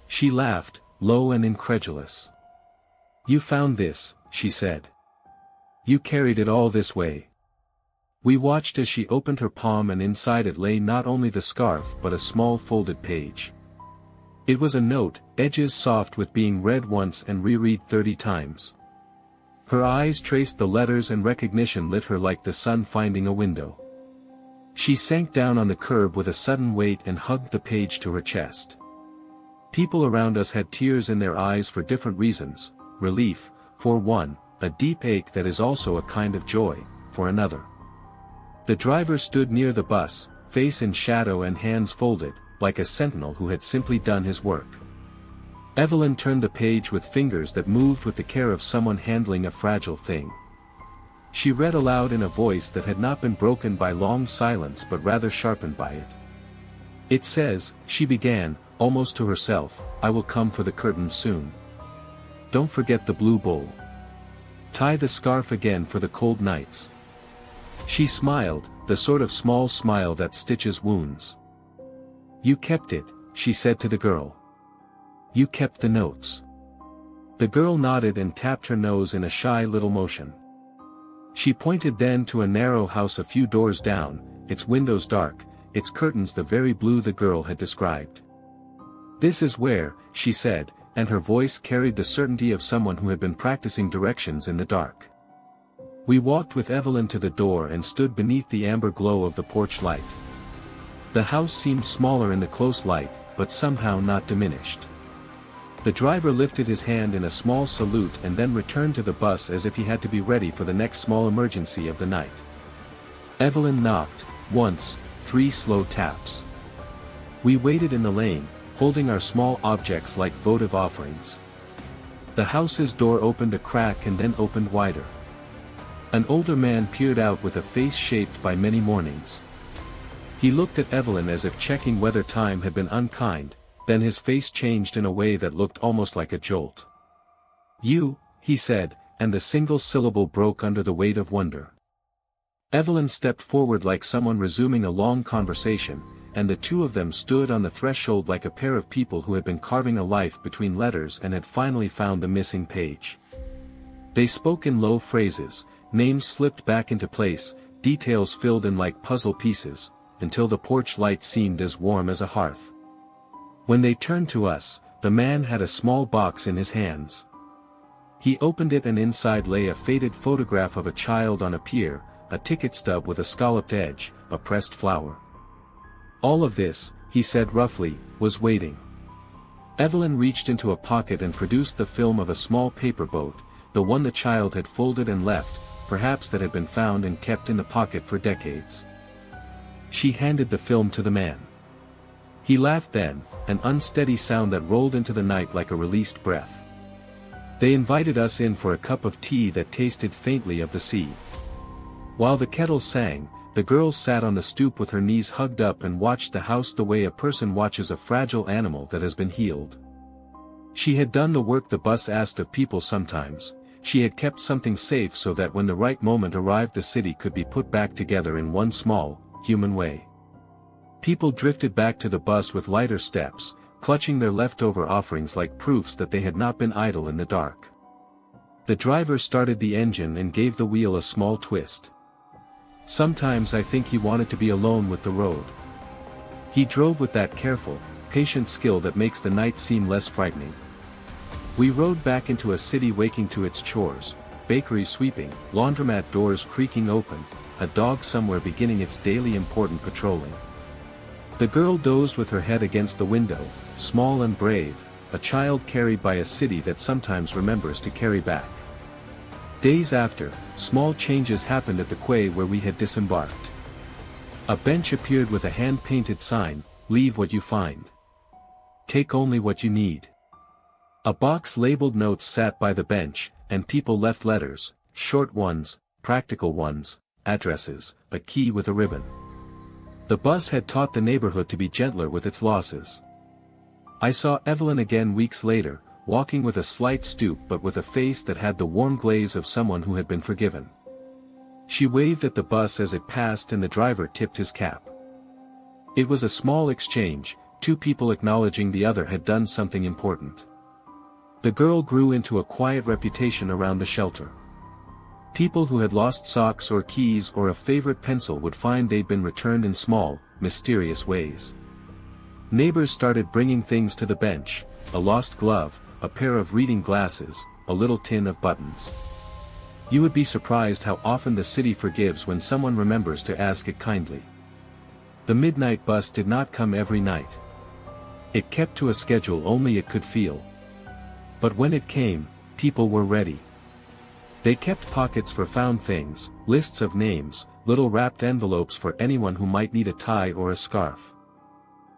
S1: She laughed, low and incredulous. "You found this," she said. "You carried it all this way." We watched as she opened her palm and inside it lay not only the scarf but a small folded page. It was a note, edges soft with being read once and reread 30 times. Her eyes traced the letters and recognition lit her like the sun finding a window. She sank down on the curb with a sudden weight and hugged the page to her chest. People around us had tears in their eyes for different reasons, relief, for one, a deep ache that is also a kind of joy, for another. The driver stood near the bus, face in shadow and hands folded, like a sentinel who had simply done his work. Evelyn turned the page with fingers that moved with the care of someone handling a fragile thing. She read aloud in a voice that had not been broken by long silence but rather sharpened by it. "It says," she began, almost to herself, "I will come for the curtains soon. Don't forget the blue bowl. Tie the scarf again for the cold nights." She smiled, the sort of small smile that stitches wounds. "You kept it," she said to the girl. "You kept the notes." The girl nodded and tapped her nose in a shy little motion. She pointed then to a narrow house a few doors down, its windows dark, its curtains the very blue the girl had described. "This is where," she said, and her voice carried the certainty of someone who had been practicing directions in the dark. We walked with Evelyn to the door and stood beneath the amber glow of the porch light. The house seemed smaller in the close light, but somehow not diminished. The driver lifted his hand in a small salute and then returned to the bus as if he had to be ready for the next small emergency of the night. Evelyn knocked, once, 3 slow taps. We waited in the lane, holding our small objects like votive offerings. The house's door opened a crack and then opened wider. An older man peered out with a face shaped by many mornings. He looked at Evelyn as if checking whether time had been unkind, then his face changed in a way that looked almost like a jolt. "You," he said, and the single syllable broke under the weight of wonder. Evelyn stepped forward like someone resuming a long conversation, and the two of them stood on the threshold like a pair of people who had been carving a life between letters and had finally found the missing page. They spoke in low phrases, names slipped back into place, details filled in like puzzle pieces, until the porch light seemed as warm as a hearth. When they turned to us, the man had a small box in his hands. He opened it and inside lay a faded photograph of a child on a pier, a ticket stub with a scalloped edge, a pressed flower. "All of this," he said roughly, "was waiting." Evelyn reached into a pocket and produced the film of a small paper boat, the one the child had folded and left, perhaps that had been found and kept in the pocket for decades. She handed the film to the man. He laughed then, an unsteady sound that rolled into the night like a released breath. They invited us in for a cup of tea that tasted faintly of the sea. While the kettle sang, the girl sat on the stoop with her knees hugged up and watched the house the way a person watches a fragile animal that has been healed. She had done the work the bus asked of people sometimes. She had kept something safe so that when the right moment arrived the city could be put back together in one small, human way. People drifted back to the bus with lighter steps, clutching their leftover offerings like proofs that they had not been idle in the dark. The driver started the engine and gave the wheel a small twist. Sometimes I think he wanted to be alone with the road. He drove with that careful, patient skill that makes the night seem less frightening. We rode back into a city waking to its chores, bakeries sweeping, laundromat doors creaking open, a dog somewhere beginning its daily important patrolling. The girl dozed with her head against the window, small and brave, a child carried by a city that sometimes remembers to carry back. Days after, small changes happened at the quay where we had disembarked. A bench appeared with a hand-painted sign, "Leave what you find. Take only what you need." A box labeled notes sat by the bench, and people left letters, short ones, practical ones, addresses, a key with a ribbon. The bus had taught the neighborhood to be gentler with its losses. I saw Evelyn again weeks later, walking with a slight stoop but with a face that had the warm glaze of someone who had been forgiven. She waved at the bus as it passed and the driver tipped his cap. It was a small exchange, two people acknowledging the other had done something important. The girl grew into a quiet reputation around the shelter. People who had lost socks or keys or a favorite pencil would find they'd been returned in small, mysterious ways. Neighbors started bringing things to the bench, a lost glove, a pair of reading glasses, a little tin of buttons. You would be surprised how often the city forgives when someone remembers to ask it kindly. The midnight bus did not come every night. It kept to a schedule only it could feel. But when it came, people were ready. They kept pockets for found things, lists of names, little wrapped envelopes for anyone who might need a tie or a scarf.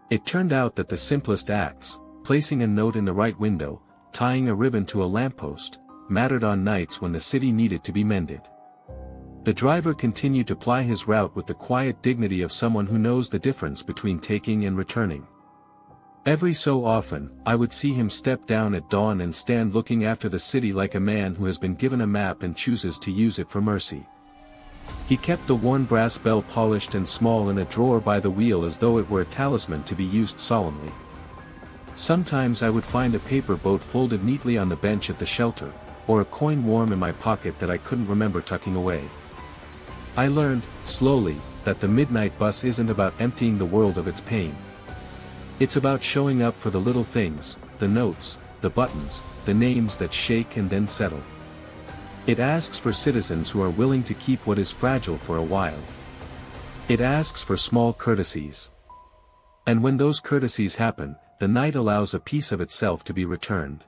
S1: It turned out that the simplest acts, placing a note in the right window, tying a ribbon to a lamppost, mattered on nights when the city needed to be mended. The driver continued to ply his route with the quiet dignity of someone who knows the difference between taking and returning. Every so often, I would see him step down at dawn and stand looking after the city like a man who has been given a map and chooses to use it for mercy. He kept the worn brass bell polished and small in a drawer by the wheel as though it were a talisman to be used solemnly. Sometimes I would find a paper boat folded neatly on the bench at the shelter, or a coin warm in my pocket that I couldn't remember tucking away. I learned, slowly, that the midnight bus isn't about emptying the world of its pain. It's about showing up for the little things, the notes, the buttons, the names that shake and then settle. It asks for citizens who are willing to keep what is fragile for a while. It asks for small courtesies. And when those courtesies happen, the night allows a piece of itself to be returned.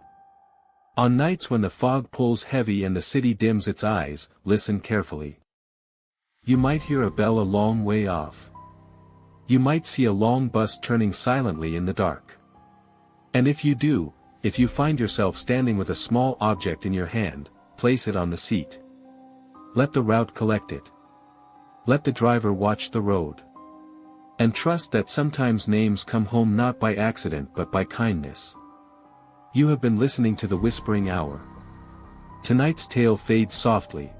S1: On nights when the fog pulls heavy and the city dims its eyes, listen carefully. You might hear a bell a long way off. You might see a long bus turning silently in the dark. And if you do, if you find yourself standing with a small object in your hand, place it on the seat. Let the route collect it. Let the driver watch the road. And trust that sometimes names come home not by accident but by kindness. You have been listening to The Whispering Hour. Tonight's tale fades softly,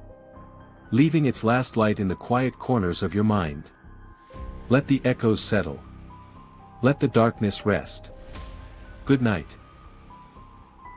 S1: leaving its last light in the quiet corners of your mind. Let the echoes settle. Let the darkness rest. Good night.